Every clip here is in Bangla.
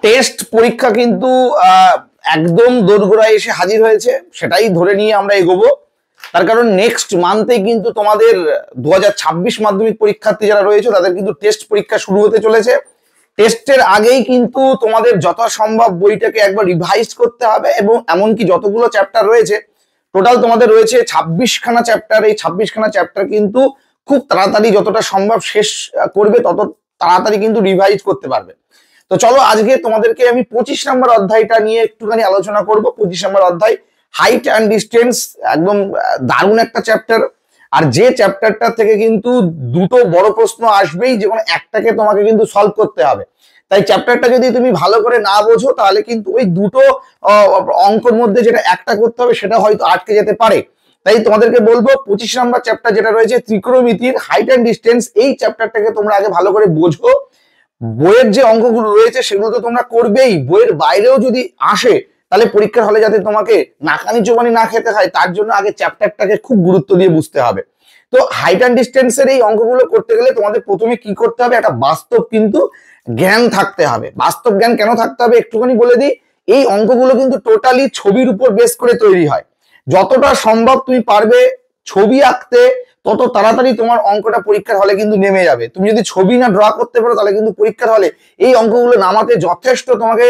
টেস্ট পরীক্ষা কিন্তু একদম দোরগোড়ায় এসে হাজির হয়েছে, সেটাই ধরে নিয়ে আমরা এগোবো। তার কারণ নেক্সট মান্থে কিন্তু তোমাদের 2026 মাধ্যমিক পরীক্ষার্থী যারা রয়েছে তাদের কিন্তু টেস্ট পরীক্ষা শুরু হতে চলেছে। টেস্টের আগেই কিন্তু তোমাদের যথাসম্ভব বইটাকে একবার রিভাইজ করতে হবে, এবং এমনকি যতগুলো চ্যাপ্টার রয়েছে টোটাল তোমাদের রয়েছে 26খানা চ্যাপ্টার। এই 26খানা চ্যাপ্টার কিন্তু খুব তাড়াতাড়ি যতটা সম্ভব শেষ করবে, তত তাড়াতাড়ি কিন্তু রিভাইজ করতে পারবে। তো চলো আজকে তোমাদেরকে আমি 25 নম্বর অধ্যায়টা নিয়ে একটুখানি আলোচনা করব। 25 নম্বর অধ্যায় হাইট অ্যান্ড ডিস্টেন্স, একদম দারুণ একটা চ্যাপ্টার। আর যে চ্যাপ্টারটা থেকে কিন্তু দুটো বড় প্রশ্ন আসবেই, যে কোনো একটাকে তোমাকে কিন্তু সলভ করতে হবে। তাই চ্যাপ্টারটা যদি তুমি ভালো করে না বোঝো তাহলে কিন্তু ওই দুটো অঙ্কের মধ্যে যেটা একটা করতে হবে সেটা হয়তো আটকে যেতে পারে। তাই তোমাদেরকে বলবো 25 নম্বর চ্যাপ্টার যেটা রয়েছে ত্রিকোণমিতির হাইট অ্যান্ড ডিস্টেন্স, এই চ্যাপ্টারটাকে তোমরা আগে ভালো করে বোঝো। বইয়ের যে অঙ্কগুলো রয়েছে সেগুলো তো তোমরা করবেই, বইয়ের বাইরেও যদি আসে তাহলে পরীক্ষার হলে যাতে তোমাকে নাকানি চোবানি না খেতে হয় তার জন্য আগে চ্যাপ্টারটাকে খুব গুরুত্ব দিয়ে বুঝতে হবে। তো হাইট অ্যান্ড ডিস্টেন্সের এই অঙ্কগুলো করতে গেলে তোমাদের প্রথমে কি করতে হবে, একটা বাস্তব কিন্তু জ্ঞান থাকতে হবে। বাস্তব জ্ঞান কেন থাকতে হবে একটুখানি বলে দিই। এই অঙ্কগুলো কিন্তু টোটালি ছবির উপর বেস করে তৈরি হয়। যতটা সম্ভব তুমি পারবে ছবি আঁকতে, তত তাড়াতাড়ি তোমার অঙ্কটা পরীক্ষার হলে কিন্তু নেমে যাবে। তুমি যদি ছবি না ড্র করতে পারো তাহলে কিন্তু পরীক্ষার হলে এই অঙ্কগুলো নামাতে যথেষ্ট তোমাকে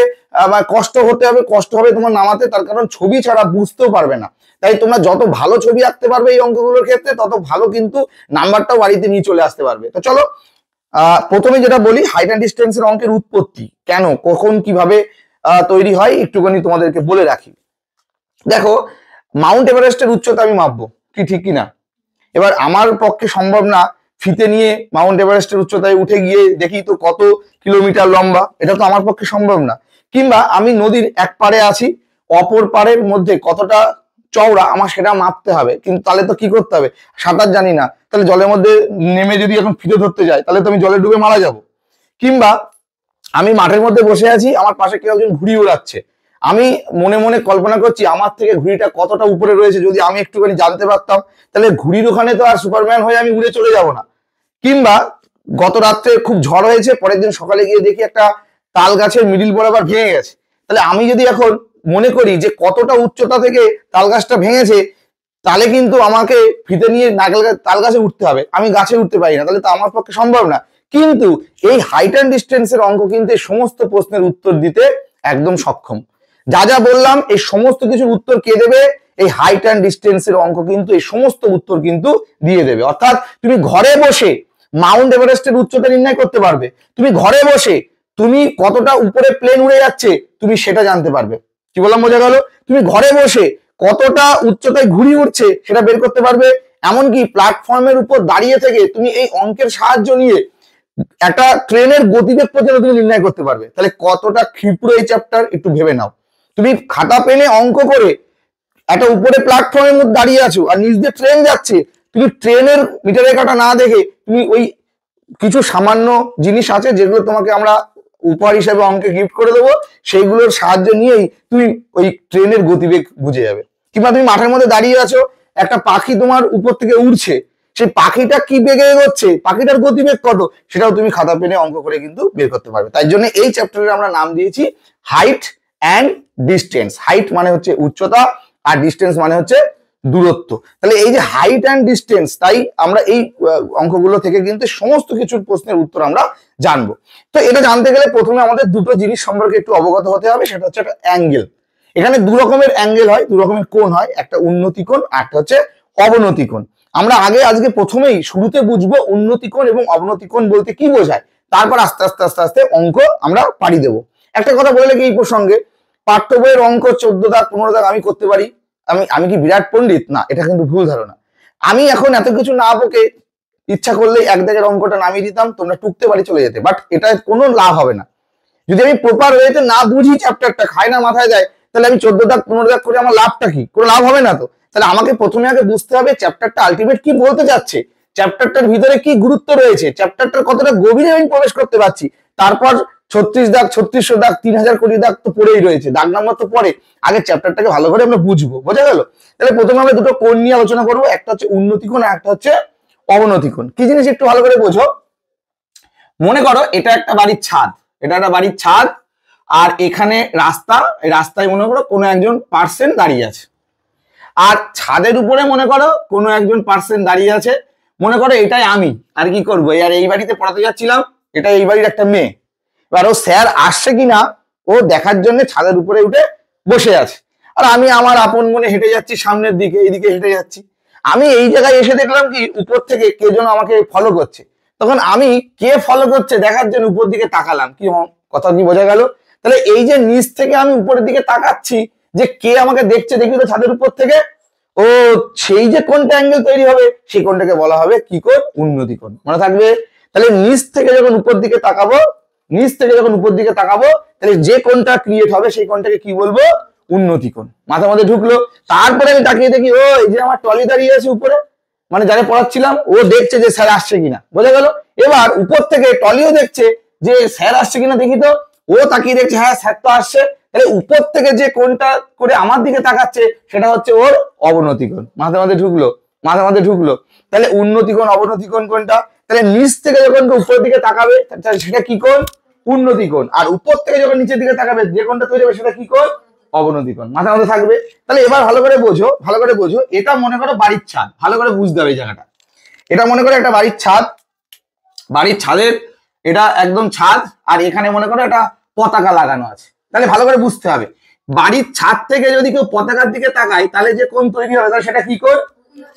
কষ্ট হতে হবে, কষ্ট হবে তোমার নামাতে, তার কারণ ছবি ছাড়া বুঝতেও পারবে না। তাই তোমরা যত ভালো ছবি আঁকতে পারবে এই অঙ্কগুলোর ক্ষেত্রে তত ভালো কিন্তু নাম্বারটাও বাড়িতে নিয়ে চলে আসতে পারবে। তো চলো প্রথমে যেটা বলি, হাইট অ্যান্ড ডিস্টেন্সের অঙ্কের উৎপত্তি কেন, কখন, কিভাবে তৈরি হয় একটুখানি তোমাদেরকে বলে রাখি। দেখো, মাউন্ট এভারেস্টের উচ্চতা আমি মাপবো, কি ঠিক কিনা? এবার আমার পক্ষে সম্ভব না ফিতে নিয়ে মাউন্ট এভারেস্টের উচ্চতায় উঠে গিয়ে দেখি তো কত কিলোমিটার লম্বা, এটা তো আমার পক্ষে সম্ভব না। কিংবা আমি নদীর এক পাড়ে আছি, অপর পাড়ের মধ্যে কতটা চওড়া আমার সেটা মাপতে হবে, কিন্তু তাহলে তো কি করতে হবে, সাঁতার জানি না, তাহলে জলের মধ্যে নেমে যদি এখন ফিতে ধরতে যাই তাহলে তো আমি জলে ডুবে মারা যাব। কিংবা আমি মাঠের মধ্যে বসে আছি, আমার পাশে কেউ একজন ঘুড়ি উড়াচ্ছে, আমি মনে মনে কল্পনা করছি আমার থেকে ঘুড়িটা কতটা উপরে রয়েছে, যদি আমি একটুখানি জানতে পারতাম তাহলে ঘুড়ির ওখানে তো আর সুপারম্যান হয়ে আমি উড়ে চলে যাব না। কিংবা গত রাত্রে খুব ঝড় হয়েছে, পরের দিন সকালে গিয়ে দেখি একটা তাল গাছের মিডিল বরাবর ভেঙে গেছে, তাহলে আমি যদি এখন মনে করি যে কতটা উচ্চতা থেকে তাল গাছটা ভেঙেছে, তাহলে কিন্তু আমাকে ফিতে নিয়ে তাল গাছে উঠতে হবে, আমি গাছে উঠতে পারি না, তাহলে তো আমার পক্ষে সম্ভব না। কিন্তু এই হাইট অ্যান্ড ডিস্টেন্সের অঙ্ক কিন্তু এই সমস্ত প্রশ্নের উত্তর দিতে একদম সক্ষম। যা যা বললাম এই সমস্ত কিছুর উত্তর কে দেবে, এই হাইট অ্যান্ড ডিস্টেন্সের অঙ্ক কিন্তু এই সমস্ত উত্তর কিন্তু দিয়ে দেবে। অর্থাৎ তুমি ঘরে বসে মাউন্ট এভারেস্টের উচ্চতা নির্ণয় করতে পারবে, তুমি ঘরে বসে তুমি কতটা উপরে প্লেন উড়ে যাচ্ছে তুমি সেটা জানতে পারবে। কি বললাম, বোঝা গেল? তুমি ঘরে বসে কতটা উচ্চতায় ঘুড়ি উঠছে সেটা বের করতে পারবে। এমনকি প্ল্যাটফর্মের উপর দাঁড়িয়ে থেকে তুমি এই অঙ্কের সাহায্য নিয়ে একটা ট্রেনের গতিবেগ পর্যন্ত তুমি নির্ণয় করতে পারবে। তাহলে কতটা ক্ষিপ্র এই চ্যাপ্টার একটু ভেবে নাও। তুমি খাতা পেনে অঙ্ক করে একটা উপরে প্ল্যাটফর্মের মধ্যে দাঁড়িয়ে আছো আর নিচ দিয়ে ট্রেন যাচ্ছে, তুমি ট্রেনের মিটারের কাটা না দেখে তুমি ওই কিছু সামান্য জিনিস আছে যেগুলো তোমাকে আমরা উপহার হিসেবে অঙ্কে গিফট করে দেবো, সেইগুলোর সাহায্য নিয়েই তুমি ওই ট্রেনের গতিবেগ বুঝে যাবে। কিংবা তুমি মাঠের মধ্যে দাঁড়িয়ে আছো, একটা পাখি তোমার উপর থেকে উড়ছে, সেই পাখিটা কি বেগে এগোচ্ছে, পাখিটার গতিবেগ কত, সেটাও তুমি খাতা পেনে অঙ্ক করে কিন্তু বের করতে পারবে। তাই জন্য এই চ্যাপ্টারের আমরা নাম দিয়েছি হাইট অ্যান্ড ডিস্টেন্স। হাইট মানে হচ্ছে উচ্চতা আর ডিস্টেন্স মানে হচ্ছে দূরত্ব। তাহলে এই যে হাইট অ্যান্ড ডিস্টেন্স, তাই আমরা এই অঙ্কগুলো থেকে কিন্তু সমস্ত কিছুর প্রশ্নের উত্তর আমরা জানবো। তো এটা জানতে গেলে প্রথমে আমাদের দুটো জিনিস সম্পর্কে একটু অবগত হতে হবে, সেটা হচ্ছে একটা অ্যাঙ্গেল। এখানে দু রকমের অ্যাঙ্গেল হয়, দু রকমের কোণ হয়, একটা উন্নতি কোণ আর একটা হচ্ছে অবনতি কোণ। আমরা আজকে প্রথমেই শুরুতে বুঝবো উন্নতি কোণ এবং অবনতি কোণ বলতে কি বোঝায়, তারপর আস্তে আস্তে আস্তে আস্তে অঙ্ক আমরা পাড়ি দেবো। একটা কথা বলে লেগে এই প্রসঙ্গে, পাঠ্য বইয়ের অঙ্ক 14 দাগ 15 দাগ আমি করতে পারি, আমি কি বিরাট পণ্ডিত? না, এটা কিন্তু ভুল ধারণা। আমি এখন এত কিছু না বকে ইচ্ছা করলে এক দাগের অঙ্কটা নামিয়ে দিতাম, তোমরা টুকতে পারি চলে যেতে, বাট এটা কোনো লাভ হবে না। যদি আমি প্রপার ওয়েতে না বুঝি চ্যাপ্টারটা, খাই না মাথায় যায়, তাহলে আমি 14 দাগ 15 দাগ করে আমার লাভটা কি? কোনো লাভ হবে না তো। তাহলে আমাকে প্রথমে আগে বুঝতে হবে চ্যাপ্টারটা আলটিমেট কি বলতে যাচ্ছে, চ্যাপ্টারটার ভিতরে কি গুরুত্ব রয়েছে, চ্যাপ্টারটার কতটা গভীরে আমি প্রবেশ করতে পারছি। তারপর 36 দাগ 3600 দাগ 3000 কোটি দাগ তো পড়েই রয়েছে, দাগ নাম্বার তো পরে, আগে চ্যাপ্টারটাকে ভালো করে আমরা বুঝবো। বোঝা গেল? তাহলে প্রথমে আমরা দুটো কোণ নিয়ে আলোচনা করবো, একটা হচ্ছে উন্নতি কোণ আর একটা হচ্ছে অবনতি কোণ। কি জিনিস একটু ভালো করে বোঝো। মনে করো এটা একটা বাড়ির ছাদ, এটা একটা বাড়ির ছাদ, আর এখানে রাস্তা, এই রাস্তায় মনে করো কোনো একজন পার্সন দাঁড়িয়ে আছে। আর ছাদের উপরে মনে করো কোনো একজন পার্সন দাঁড়িয়ে আছে, মনে করো এটাই আমি। আর কি করবো, আর এই বাড়িতে পড়াতে যাচ্ছিলাম, এটা এই বাড়ির একটা মেয়ে। এবার ও স্যার আসছে কিনা ও দেখার জন্য ছাদের উপরে উঠে বসে আছে। আর আমি আমার আপন মনে হেঁটে যাচ্ছি সামনের দিকে, এইদিকে হেঁটে যাচ্ছি। আমি এই জায়গায় এসে দেখলাম কি উপর থেকে কে যেন আমাকে ফলো করছে। তখন আমি কে ফলো করছে দেখার জন্য উপর দিকে তাকালাম। কি কথা কি বোঝা গেল? তাহলে এই যে নিচ থেকে আমি উপরের দিকে তাকাচ্ছি যে কে আমাকে দেখছে, দেখি তো ছাদের উপর থেকে। ও সেই যে কোনটা অ্যাঙ্গেল তৈরি হবে সেই কোনটাকে বলা হবে কি কোণ? উন্নতি কোণ। মনে থাকবে? তাহলে নিচ থেকে যখন উপর দিকে তাকাবো, নিচ থেকে যখন উপর দিকে তাকাবো, তাহলে যে কোণটা ক্রিয়েট হবে সেই কোণটাকে কি বলবো? উন্নতি কোণ। মাথার মধ্যে ঢুকলো। তারপরে আমি তাকিয়ে দেখি ও এই যে আমার ট্রলি দাঁড়িয়ে আছে উপরে, মানে যারা পড়াচ্ছিলাম, ও দেখছে যে স্যার আসছে কিনা। বোঝা গেল? এবার উপর থেকে ট্রলিও দেখছে যে স্যার আসছে কিনা দেখি তো। ও তাকিয়ে দেখছে হ্যাঁ স্যার তো আসছে। তাহলে উপর থেকে যে কোণটা করে আমার দিকে তাকাচ্ছে সেটা হচ্ছে ওর অবনতি কোণ। মাথার মধ্যে ঢুকলো? মাথার মধ্যে ঢুকলো। তাহলে উন্নতি কোণ অবনতি কোণ কোনটা? তাহলে নিচ থেকে যখন উপরের দিকে তাকাবে সেটা কি কোণ? উন্নতি কোণ। আর উপর থেকে যখন নিচের দিকে তাকাবে যে কোণটা তৈরি হবে সেটা কি কোণ? অবনতি কোণ। মাথার মধ্যে থাকবে? তাহলে এবার ভালো করে বোঝো, ভালো করে বোঝো। এটা মনে করো বাড়ির ছাদ, ভালো করে বুঝতে হবে এই জায়গাটা। এটা মনে করো একটা বাড়ির ছাদ, বাড়ির ছাদের এটা একদম ছাদ। আর এখানে মনে করো একটা পতাকা লাগানো আছে। তাহলে ভালো করে বুঝতে হবে, বাড়ির ছাদ থেকে যদি কেউ পতাকার দিকে তাকায় তাহলে যে কোণ তৈরি হবে তাহলে সেটা কি কোণ?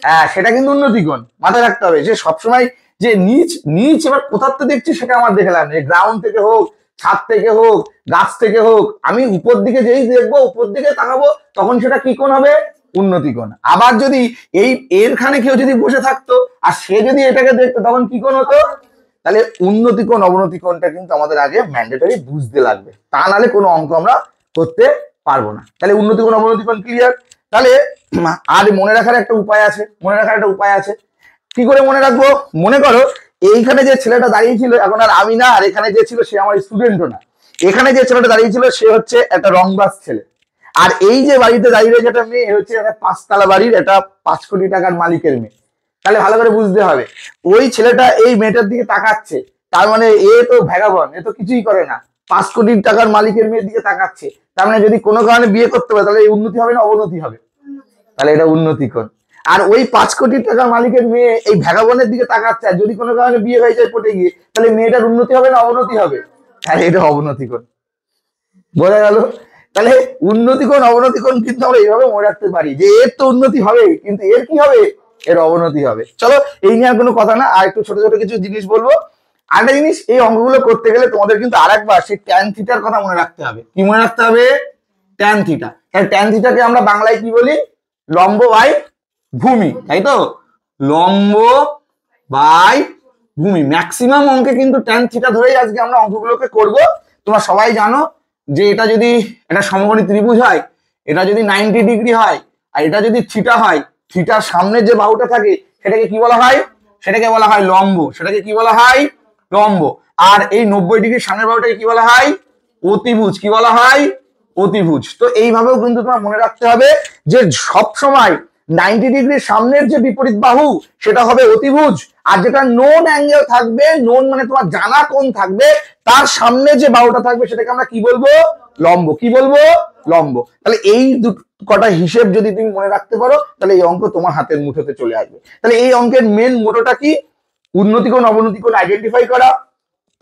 হ্যাঁ, সেটা কিন্তু উন্নতি কোণ। মাথায় রাখতে হবে যে সবসময় যে নিচ নিচ এবার কোথার থেকে দেখছি সেটা আমার দেখে লাভ নেই। গ্রাউন্ড থেকে হোক, ছাদ থেকে হোক, গাছ থেকে হোক, আমি উপর দিকে যেই দেখবো, উপর দিকে তাকাবো, তখন সেটা কি কোণ হবে? উন্নতি কোণ। আবার যদি এই এরখানে কেউ যদি বসে থাকতো আর সে যদি এটাকে দেখতো তখন কি কোণ হতো? তাহলে উন্নতি কোণ অবনতি কোণটা কিন্তু আমাদের আগে ম্যান্ডেটরি বুঝতে লাগবে, তা নাহলে কোনো অঙ্ক আমরা করতে পারবো না। তাহলে উন্নতি কোণ অবনতি কোণ ক্লিয়ার? তাহলে আর মনে রাখার একটা উপায় আছে, মনে রাখার একটা উপায় আছে। কি করে মনে রাখবো? মনে করো এইখানে যে ছেলেটা দাঁড়িয়ে ছিল এখন আর আমি না, আর এখানে যে ছিল সে আমার স্টুডেন্টও না। এখানে যে ছেলেটা দাঁড়িয়ে ছিল সে হচ্ছে একটা রংবাজ ছেলে। আর এই যে বাড়িতে দাঁড়িয়ে রয়েছে একটা মেয়ে, হচ্ছে একটা 5 তলা বাড়ির একটা 5 কোটি টাকার মালিকের মেয়ে। তাহলে ভালো করে বুঝতে হবে, ওই ছেলেটা এই মেয়েটার দিকে তাকাচ্ছে, তার মানে এ তো ভ্যাগাবন, এ তো কিছুই করে না, 5 কোটি টাকার মালিকের মেয়ের দিকে তাকাচ্ছে। তার মানে যদি কোনো কারণে বিয়ে করতে পারে তাহলে এই উন্নতি হবে না অবনতি হবে? তাহলে এটা উন্নতি কোণ। আর ওই 5 কোটি টাকার মালিকের মেয়ে এই ভ্যাগাবনের দিকে তাকাচ্ছে, আর যদি কোনো কারণে বিয়ে হয়ে যায় পটে গিয়ে, তাহলে মেয়েটার উন্নতি হবে না অবনতি হবে? তাহলে এটা অবনতি কোণ। বোঝা গেল? তাহলে উন্নতি কোণ অবনতি কোণ কিন্তু আমরা এইভাবে মনে রাখতে পারি যে এর তো উন্নতি হবে কিন্তু এর কি হবে? এর অবনতি হবে। চলো এই নিয়ে আর কোনো কথা না, আর একটু ছোট ছোট কিছু জিনিস বলবো। আরেকটা জিনিস, এই অঙ্কগুলো করতে গেলে তোমাদের কিন্তু আরেকবার সেই ট্যান থিটার কথা মনে রাখতে হবে। কি মনে রাখতে হবে? Tan theta. তাহলে ট্যান থিটাকে আমরা বাংলায় কি বলি? লম্ব বাই ভূমি, তাই তো? লম্ব বাই ভূমি। ম্যাক্সিমাম অঙ্কে কিন্তু ট্যান থিটা ধরেই আজকে আমরা অঙ্কগুলোকে করব। তোমরা সবাই জানো যে এটা যদি একটা সমকোণী ত্রিভুজ হয়, এটা যদি 90 ডিগ্রি হয়, আর এটা যদি থিটা হয়, থিটার সামনে যে বাহুটা থাকে সেটাকে কি বলা হয়? সেটাকে বলা হয় লম্ব। সেটাকে কি বলা হয়? লম্ব। আর এই 90 ডিগ্রির সামনের বাহুটাকে কি বলা হয়? অতিভুজ। কি বলা হয়? অতিভুজ। তো এইভাবেও কিন্তু তোমার মনে রাখতে হবে যে সব সময় 90 ডিগ্রির সামনের যে বিপরীত বাহু সেটা হবে অতিভুজ, আর যেটা নোন অ্যাঙ্গেল থাকবে, নোন মানে তোমার জানা কোণ থাকবে, তার সামনে যে বাহুটা থাকবে সেটাকে আমরা কি বলবো? লম্ব। কি বলবো? লম্ব। তাহলে এই কটা হিসেব যদি তুমি মনে রাখতে পারো তাহলে এই অঙ্ক তোমার হাতের মুঠোতে চলে আসবে। তাহলে এই অঙ্কের মেন মোটোটা কি? উন্নতি কোণ অবনতি কোণ আইডেন্টিফাই করা,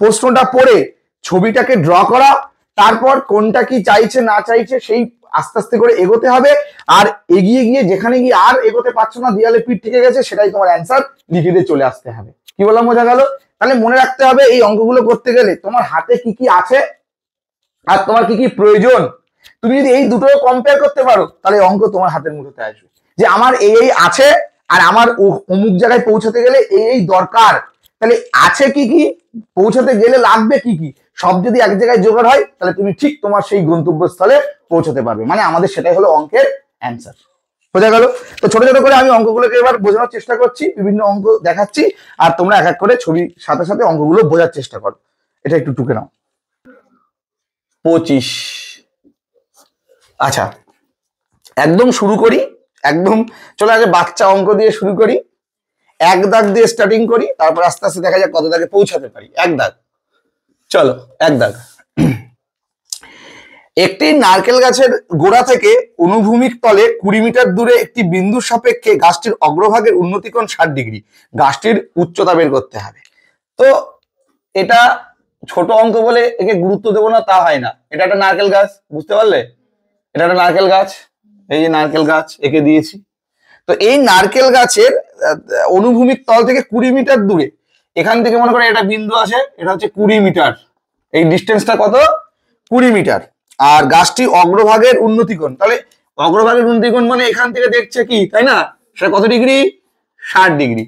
প্রশ্নটা পড়ে ছবিটাকে ড্র করা, তারপর কোনটা কি চাইছে না চাইছে সেই আস্তে আস্তে করে এগোতে হবে। আর এগিয়ে গিয়ে যেখানে গিয়ে আর এগোতে পারছো না, দেয়ালে পিঠ থেকে গেছে, সেটাই তোমার অ্যান্সার লিখে দিয়ে চলে আসতে হবে। কি বললাম বোঝা গেল? তাহলে মনে রাখতে হবে এই অঙ্কগুলো করতে গেলে তোমার হাতে কি কি আছে আর তোমার কি কি প্রয়োজন। তুমি যদি এই দুটো কম্পেয়ার করতে পারো তাহলে অঙ্ক তোমার হাতের মুঠোতে আসবে, যে আমার এই এই আছে আর আমার অমুক জায়গায় পৌঁছাতে গেলে এই এই দরকার। তাহলে আছে কি কি, পৌঁছাতে গেলে লাগবে কি কি, সব যদি এক জায়গায় জোগাড় হয় তাহলে তুমি ঠিক তোমার সেই গন্তব্যস্থলে পৌঁছাতে পারবে। মানে আমাদের সেটাই হলো অঙ্কের অ্যান্সার। বোঝা গেল? তো ছোট ছোট করে আমি অঙ্কগুলোকে এবার বোঝানোর চেষ্টা করছি, বিভিন্ন অঙ্ক দেখাচ্ছি, আর তোমরা এক এক করে ছবির সাথে সাথে অঙ্কগুলো বোঝার চেষ্টা করো। এটা একটু টুকে নাও। 25। আচ্ছা, একদম শুরু করি, একদম চলো আগে বাচ্চা অঙ্ক দিয়ে শুরু করি। 1 দাগ দিয়ে স্টার্টিং করি, তারপর আস্তে আস্তে দেখা যাক কত দাগে পৌঁছাতে পারি। 1 দাগ, চলো 1 দাগ। একটি নারকেল গাছের গোড়া থেকে অনুভূমিক তলে 20 মিটার দূরে একটি বিন্দুর সাপেক্ষে গাছটির অগ্রভাগের উন্নতিকোণ 60 ডিগ্রি, গাছটির উচ্চতা বের করতে হবে। তো এটা ছোট অঙ্ক বলে একে গুরুত্ব দেবো না তা হয় না, এটা একটা নারকেল গাছ, বুঝতে পারলে? এটা একটা নারকেল গাছ, এই যে নারকেল গাছ একে দিয়েছি। তো এই নারকেল গাছের অনুভূমিক তল থেকে 20 মিটার দূরে, এখান থেকে মনে করো এটা বিন্দু আছে, এটা হচ্ছে 20 মিটার, এই ডিস্টেন্সটা কত? 20 মিটার। আর গাছটি অগ্রভাগের উন্নতিকোণ, তাহলে অগ্রভাগের উন্নতিকোণ মানে এখান থেকে দেখছে কি, তাই না? সেটা কত ডিগ্রি? 60 ডিগ্রি।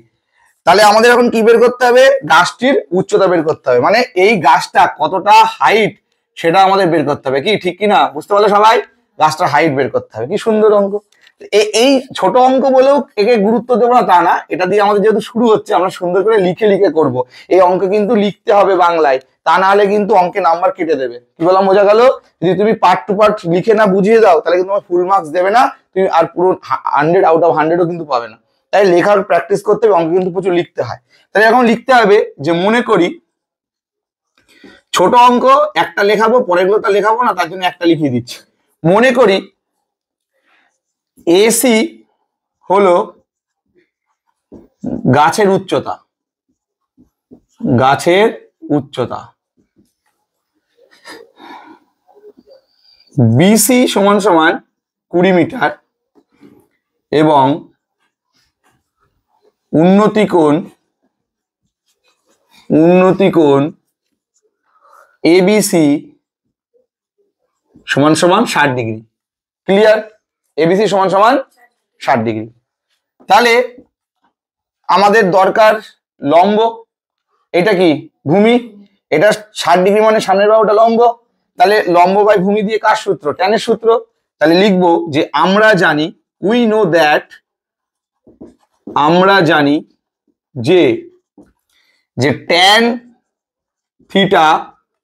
তাহলে আমাদের এখন কি বের করতে হবে? গাছটির উচ্চতা বের করতে হবে, মানে এই গাছটা কতটা হাইট সেটা আমাদের বের করতে হবে। কি ঠিক কি না? বুঝতে পারলে সবাই? গাছটার হাইট বের করতে হবে। কি সুন্দর অঙ্ক! এই ছোট অঙ্ক বলেও একে গুরুত্ব দেবো না তা না, এটা দিয়ে আমাদের যেহেতু শুরু হচ্ছে আমরা সুন্দর করে লিখে লিখে করব। এই অঙ্ক কিন্তু লিখতে হবে বাংলায়, তা না হলে কিন্তু অঙ্কে নাম্বার কেটে দেবে। কি বললাম, বোঝা গেল? যদি তুমি পার্ট টু পার্ট লিখে না বুঝিয়ে দাও তাহলে কিন্তু তোমার ফুল মার্কস দেবে না, তুমি আর পুরো 100 আউট অফ 100ও কিন্তু পাবে না। তাই লেখার প্র্যাকটিস করতে হবে, অঙ্ক কিন্তু প্রচুর লিখতে হয়। তাহলে এখন লিখতে হবে যে, মনে করি ছোট অঙ্ক একটা লেখাবো, পরেরগুলোটা লেখাবো না, তার জন্য একটা লিখিয়ে দিচ্ছি। মনে করি এসি হলো গাছের উচ্চতা, গাছের উচ্চতা, বিসি সমান সমান 20 মিটার এবং উন্নতিকোণ এবিসি সমান সমান 60 ডিগ্রি। ক্লিয়ার? এবিসি সমান সমান 60 ডিগ্রি। তাহলে আমাদের দরকার লম্ব, এটা কি? ভূমি। এটা 60 ডিগ্রি মানে সামনের বাহুটা লম্ব, তাহলে লম্ব বাই ভূমি দিয়ে কার সূত্র? ট্যানের সূত্র। তাহলে লিখবো যে আমরা জানি, উই নো দ্যাট, আমরা জানি যে ট্যান থিটা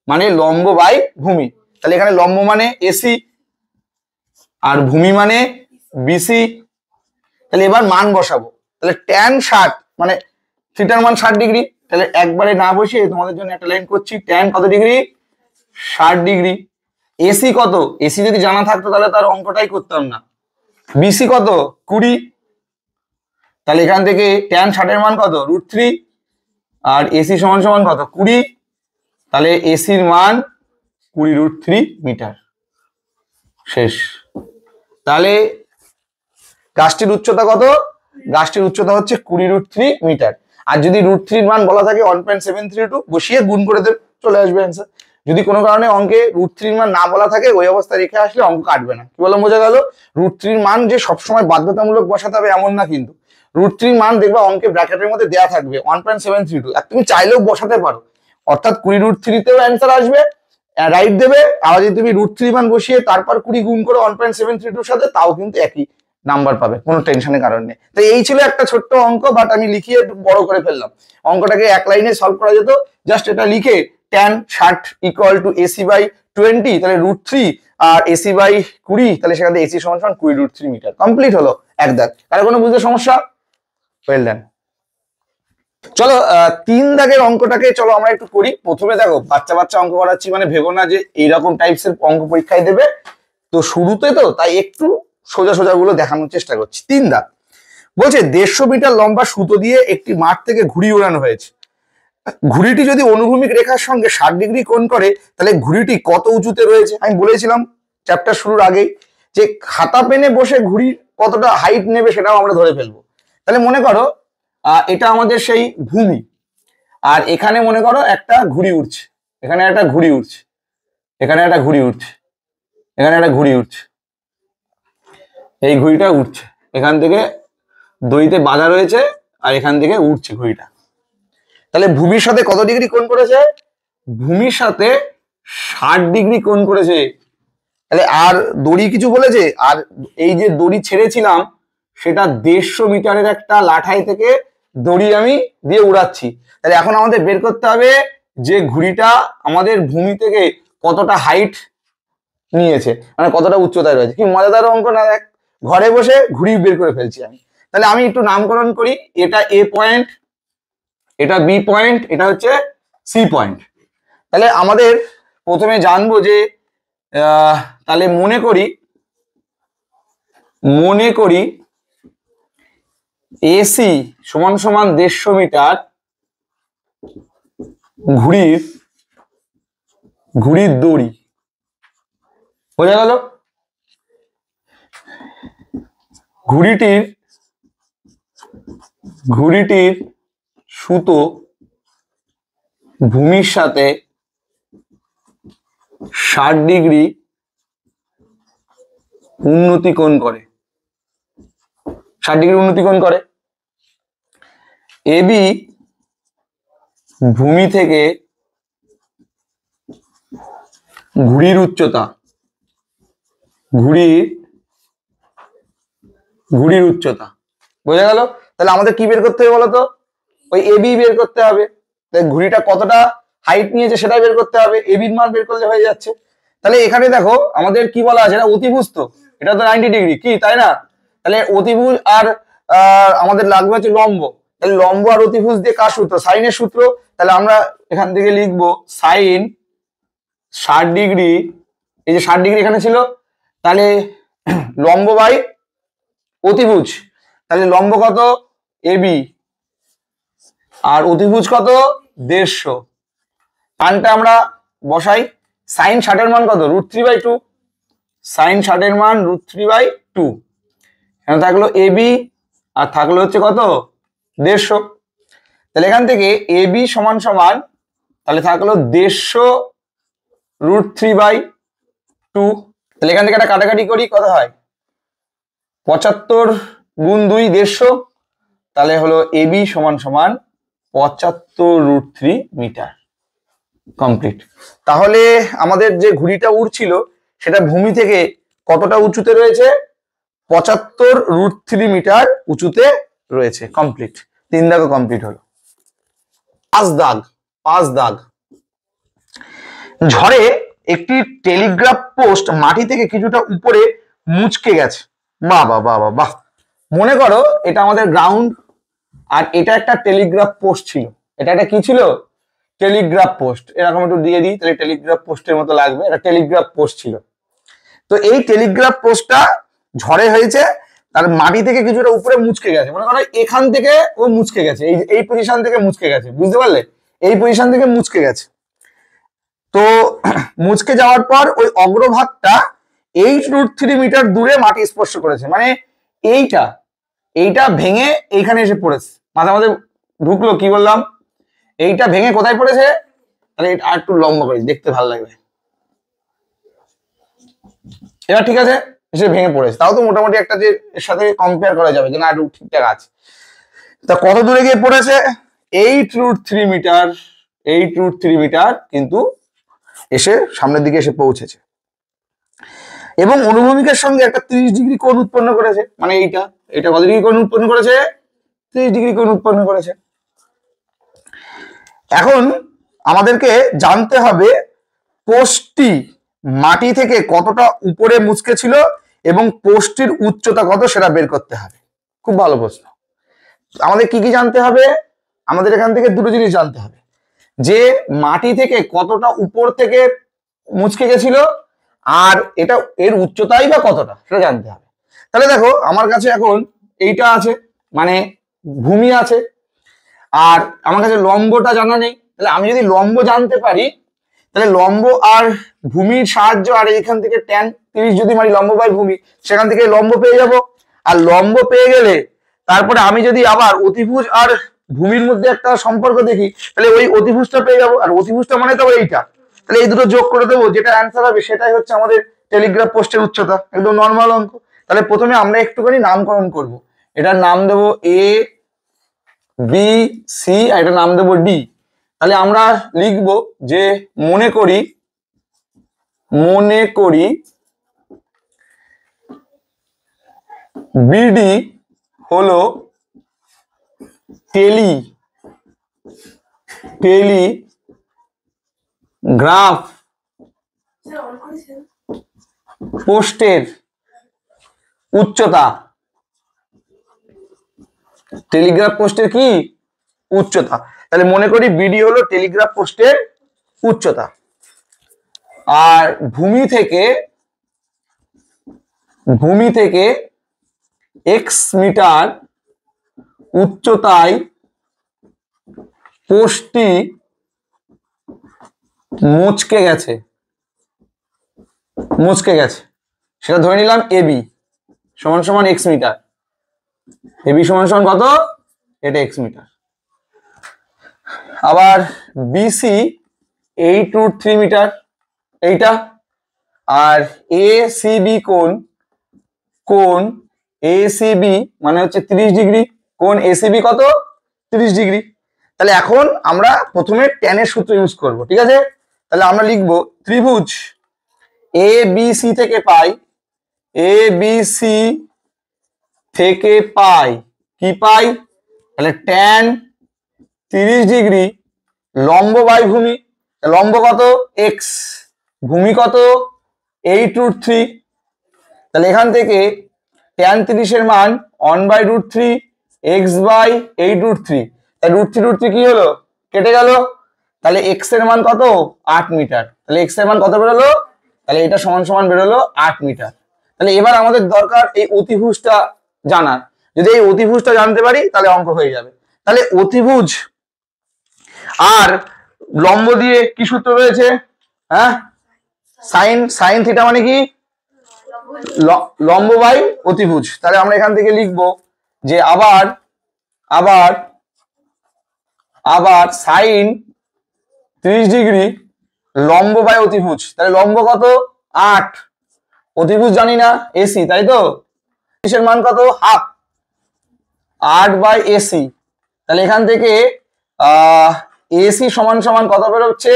মানে লম্ব বাই ভূমি। তাহলে এখানে লম্ব মানে এসি আর ভূমি মানে বিসি। তাহলে এবার মান বসাবো। তাহলে ট্যান 60 মানে থিটার মান 60 ডিগ্রি। তাহলে একবারে না বসিয়ে তোমাদের জন্য একটা লাইন করছি, ট্যান কত ডিগ্রি? 60 ডিগ্রি। এসি কত? এসি যদি জানা থাকতো তাহলে তার অঙ্কটাই করতাম না। বিসি কত? 20। তাহলে এখান থেকে ট্যান 60-এর মান কত? √3। আর এসি সমান সমান কত? 20। তাহলে এসির মান 20√3 মিটার। শেষ। তাহলে গাছটির উচ্চতা কত? গাছটির উচ্চতা হচ্ছে 20√3 মিটার। আর যদি √3 মান বলা থাকে 1.732, বসিয়ে গুণ করে চলে আসবে অ্যান্সার। যদি কোনো কারণে অঙ্কে √3 মান না বলা থাকে, ওই অবস্থায় রেখে আসলে অঙ্ক কাটবে না। কি বললাম, বোঝা গেল? √3 মান যে সবসময় বাধ্যতামূলক বসাতে হবে এমন না কিন্তু। √3 মান দেখবা অঙ্কে ব্র্যাকেটের মধ্যে দেওয়া থাকবে 1.732, আর তুমি চাইলেও বসাতে পারো। অর্থাৎ 20√3-তেও অ্যান্সার আসবে, রাইট দেবে। আর যদি তুমি √3 মান বসিয়ে তারপর 20 গুণ করে 1.732-র সাথে, তাও কিন্তু একই নাম্বার পাবে, কোনো টেনশনের কারণ নেই। তো এই ছিল একটা ছোট্ট অঙ্ক, বাট আমি লিখিয়ে একটু বড় করে ফেললাম। অঙ্কটাকে এক লাইনে সলভ করা যেত, জাস্ট এটা লিখে tan 60 equal to AC by 20, তাহলে √3 আর এসি বাই 20, তাহলে সেখানে এসি সমান সমান 20√3 মিটার। কমপ্লিট হলো এক দাগ। কারো কোনো বুঝতে সমস্যা? Well done. চলো 3 দাগের অঙ্কটাকে চলো আমরা একটু করি। প্রথমে দেখো, বাচ্চা বাচ্চা অঙ্ক করাচ্ছি মানে ভেবো না যে এইরকম টাইপসের অঙ্ক পরীক্ষায় দেবে, তো শুরুতে তো তাই একটু সোজা সোজা গুলো দেখানোর চেষ্টা করছি। 3 দাগ বলছে 150 মিটার লম্বা সুতো দিয়ে একটি মাঠ থেকে ঘুড়ি উড়ানো হয়েছে। ঘুড়িটি যদি অনুভূমিক রেখার সঙ্গে 60 ডিগ্রি কোণ করে, তাহলে ঘুড়িটি কত উঁচুতে রয়েছে? আমি বলেছিলাম চ্যাপ্টার শুরুর আগেই যে খাতা পেনে বসে ঘুড়ি কতটা হাইট নেবে সেটাও আমরা ধরে ফেলবো। তাহলে মনে করো এটা আমাদের সেই ভূমি, আর এখানে মনে করো একটা ঘুড়ি উঠছে, এখানে একটা ঘুড়ি উঠছে, এখানে একটা ঘুড়ি উঠছে, এখানে একটা ঘুড়ি উঠছে, এই ঘুড়িটা উঠছে, এখান থেকে দড়িতে বাঁধা রয়েছে আর এখান থেকে উঠছে ঘুড়িটা। তাহলে ভূমির সাথে কত ডিগ্রি কোণ করেছে? ভূমির সাথে 60 ডিগ্রি কোণ করেছে। তাহলে আর দড়ি কিছু বলেছে? আর এই যে দড়ি ছেড়েছিলাম সেটা 150 মিটারের একটা লাঠাই থেকে দড়ি আমি দিয়ে উড়াচ্ছি। তাহলে এখন আমাদের বের করতে হবে যে ঘুড়িটা আমাদের ভূমি থেকে কতটা হাইট নিয়েছে, মানে কতটা উচ্চতায় রয়েছে। কি মজাদার অঙ্ক না? দেখ, ঘরে বসে ঘুড়ি বের করে ফেলছি আমি। তাহলে আমি একটু নামকরণ করি, এটা এ পয়েন্ট, এটা বি পয়েন্ট, এটা হচ্ছে সি পয়েন্ট। তাহলে আমাদের প্রথমে জানবো যে তাহলে মনে করি এসি সমান সমান 150 মিটার ঘুড়ির দড়ি। বোঝা গেল? ঘুড়িটির সুতো ভূমির সাথে 60 ডিগ্রি উন্নতি কোণ করে। 60 ডিগ্রি উন্নতি কোণ করে। এবি ভূমি থেকে ঘুড়ির উচ্চতা বোঝা গেল? তাহলে আমাদের কি বের করতে হবে বলতো? ওই এবি বের করতে হবে। ঘুড়িটা কতটা হাইট নিয়েছে সেটা বের করতে হবে, এবির মান বের করলে হয়ে যাচ্ছে। তাহলে এখানে দেখো আমাদের কি বলা আছে, এটা অতিভুজ, তো এটা তো 90 ডিগ্রি, কি তাই না? তাহলে অতিভুজ আর আমাদের লাগবে হচ্ছে লম্ব। তাহলে লম্ব আর অতিভুজ দিয়ে কার সূত্র? সাইনের সূত্র। তাহলে আমরা এখান থেকে লিখবো সাইন 60 ডিগ্রি, এই যে 60 ডিগ্রি এখানে ছিল, তাহলে লম্ব বাই অতিভুজ। তাহলে লম্ব কত? এবি, আর অতিভুজ কত? 150। মানটা আমরা বসাই। সাইন 60 এর মান কত? √3/2। সাইন 60 এর মান √3/2। এখানে থাকলো এবি আর থাকলো হচ্ছে কত? 150। তাহলে এখান থেকে এবি সমান সমান তাহলে থাকলো 150 √3/2। তাহলে এখান থেকে একটা কাটাকাটি করি, কত হয়? 75 গুণ 2 150। তাহলে হলো এবি সমান সমান 75√3 মিটার। কমপ্লিট। তাহলে আমাদের যে ঘুড়িটা উড়ছিল সেটা ভূমি থেকে কতটা উঁচুতে রয়েছে? 75√3 মিটার উঁচুতে রয়েছে। কমপ্লিট। 3 দাগও কমপ্লিট হলো। 5 দাগ। ঝড়ে একটি টেলিগ্রাফ পোস্ট মাটি থেকে কিছুটা উপরে মুচকে গেছে। বাহ বাহ বাহ বাহ বাহ। মনে করো এটা আমাদের গ্রাউন্ড আর এটা একটা টেলিগ্রাফ পোস্ট ছিল। এটা একটা কি ছিল? Telegraph post. এরকম একটু দিয়ে দিই তাহলে টেলিগ্রাফ পোস্টের মতো লাগবে। এটা টেলিগ্রাফ পোস্ট ছিল। তো এই টেলিগ্রাফ পোস্টটা ঝড়ে হয়েছে, তার মাটি থেকে কিছুটা উপরে মুচকে গেছে। মনে করো এখান থেকে ও মুচকে গেছে, এই পজিশন থেকে মুচকে গেছে, বুঝতে পারলে? এই পজিশন থেকে মুচকে গেছে। তো মুচকে যাওয়ার পর ওই অগ্রভাগটা 8√3 মিটার দূরে মাটি স্পর্শ করেছে। মানে এইটা ভেঙে এইখানে এসে পড়েছে, মাঝে মাঝে ঢুকলো। কি বললাম? এইটা ভেঙে কোথায় পড়েছে? তাহলে আর একটু লম্বা করে দেখতে ভালো লাগবে। এবার ঠিক আছে, এসে ভেঙে পড়েছে। তাও তো মোটামুটি একটা যে এর সাথে কম্পেয়ার করা যাবে যে না একটু ঠিকঠাক আছে। তা কত দূরে গিয়ে পড়েছে? 8√3 মিটার। 8√3 মিটার কিন্তু এসে সামনের দিকে এসে পৌঁছেছে এবং অনুভূমিকের সঙ্গে একটা 30 ডিগ্রি কোণ উৎপন্ন করেছে। মানে এটা কত ডিগ্রি কোণ উৎপন্ন করেছে? 30 ডিগ্রি কোণ উৎপন্ন করেছে। এখন আমাদেরকে জানতে হবে পোস্টটি মাটি থেকে কতটা উপরে মুচকে ছিল এবং পোস্টটির উচ্চতা কত সেটা বের করতে হবে। খুব ভালো প্রশ্ন। আমাদের কি কি জানতে হবে? আমাদের এখান থেকে দুটো জিনিস জানতে হবে, যে মাটি থেকে কতটা উপর থেকে মুচকে গেছিল আর এটা এর উচ্চতাই বা কতটা সেটা জানতে হবে। তাহলে দেখো আমার কাছে এখন এইটা আছে, মানে ভূমি আছে, আর আমার কাছে লম্বটা জানা নেই। তাহলে আমি যদি লম্ব জানতে পারি তাহলে লম্ব আর ভূমির সাহায্য, আর এখান থেকে tan 30 যদি মারি লম্ব বাই ভূমি, সেখান থেকে লম্ব পেয়ে যাব। আর লম্ব পেয়ে গেলে তারপরে আমি যদি আবার অতিভুজ আর ভূমির মধ্যে একটা সম্পর্ক দেখি তাহলে ওই অতিভুজটা পেয়ে যাবো। আর অতিভুজটা মানে তো এইটা। তাহলে এই দুটো যোগ করে দেবো, যেটা অ্যান্সার হবে সেটাই হচ্ছে আমাদের টেলিগ্রাফ পোস্টের উচ্চতা। একদম নর্মাল অঙ্ক। তাহলে প্রথমে আমরা একটুখানি নামকরণ করব। এটার নাম দেবো এ বি সি, আর এটার নাম দেবো ডি। তাহলে আমরা লিখব যে মনে করি বিডি হলো টেলিগ্রাফ পোস্টের উচ্চতা। টেলিগ্রাফ পোস্টের কি উচ্চতা? তাহলে মনে করি বিডি হলো টেলিগ্রাফ পোস্টের উচ্চতা। আর ভূমি থেকে এক্স মিটার উচ্চতায় পোস্টটি মুচকে গেছে সেটা ধরে নিলাম এবি সমান সমান এক্স মিটার। এবি সমান সমান কত? এটা এক্স মিটার। আবার বিসি 8√3 মিটার এইটা। আর এসিবি কোণ এসিবি মানে হচ্ছে 30 ডিগ্রি। কোণ এসিবি কত? 30 ডিগ্রি। তাহলে এখন আমরা প্রথমে ট্যানের সূত্র ইউজ করব, ঠিক আছে? তাহলে আমরা লিখব ত্রিভুজ এ বি সি থেকে পাই কি পাই? তাহলে ট্যান 30 ডিগ্রি লম্ব বাই ভূমি। লম্ব কত? এক্স, ভূমি কত? 8√3। তাহলে এখান থেকে ট্যান 30 এর মান 1/√3 এক্স বাই 8√3। তাহলে √3 কি হলো? কেটে গেল। তাহলে এক্স এর মান কত? 8 মিটার। তাহলে এক্স এর মান কত বেরোলো? তাহলে এটা সমান সমান বেরোলো 8 মিটার। তাহলে এবার আমাদের দরকার এই অতিভুজটা জানার। যদি এই অতিভুজটা জানতে পারি তাহলে অঙ্ক হয়ে যাবে। তাহলে অতিভুজ আর লম্ব দিয়ে কি সূত্র রয়েছে? হ্যাঁ, সাইন থিটা মানে কি? লম্ব বাই অতিভুজ। তাহলে আমরা এখান থেকে লিখব যে আবার সাইন 30 ডিগ্রি লম্ব বাই অতিভুজ। তাহলে লম্ব কত? 8, অতিভুজ জানি না এসি, তাই তো? এর মান কত? Half, 8/AC। তাহলে এখান থেকে এসি সমান সমান কত বেরোচ্ছে?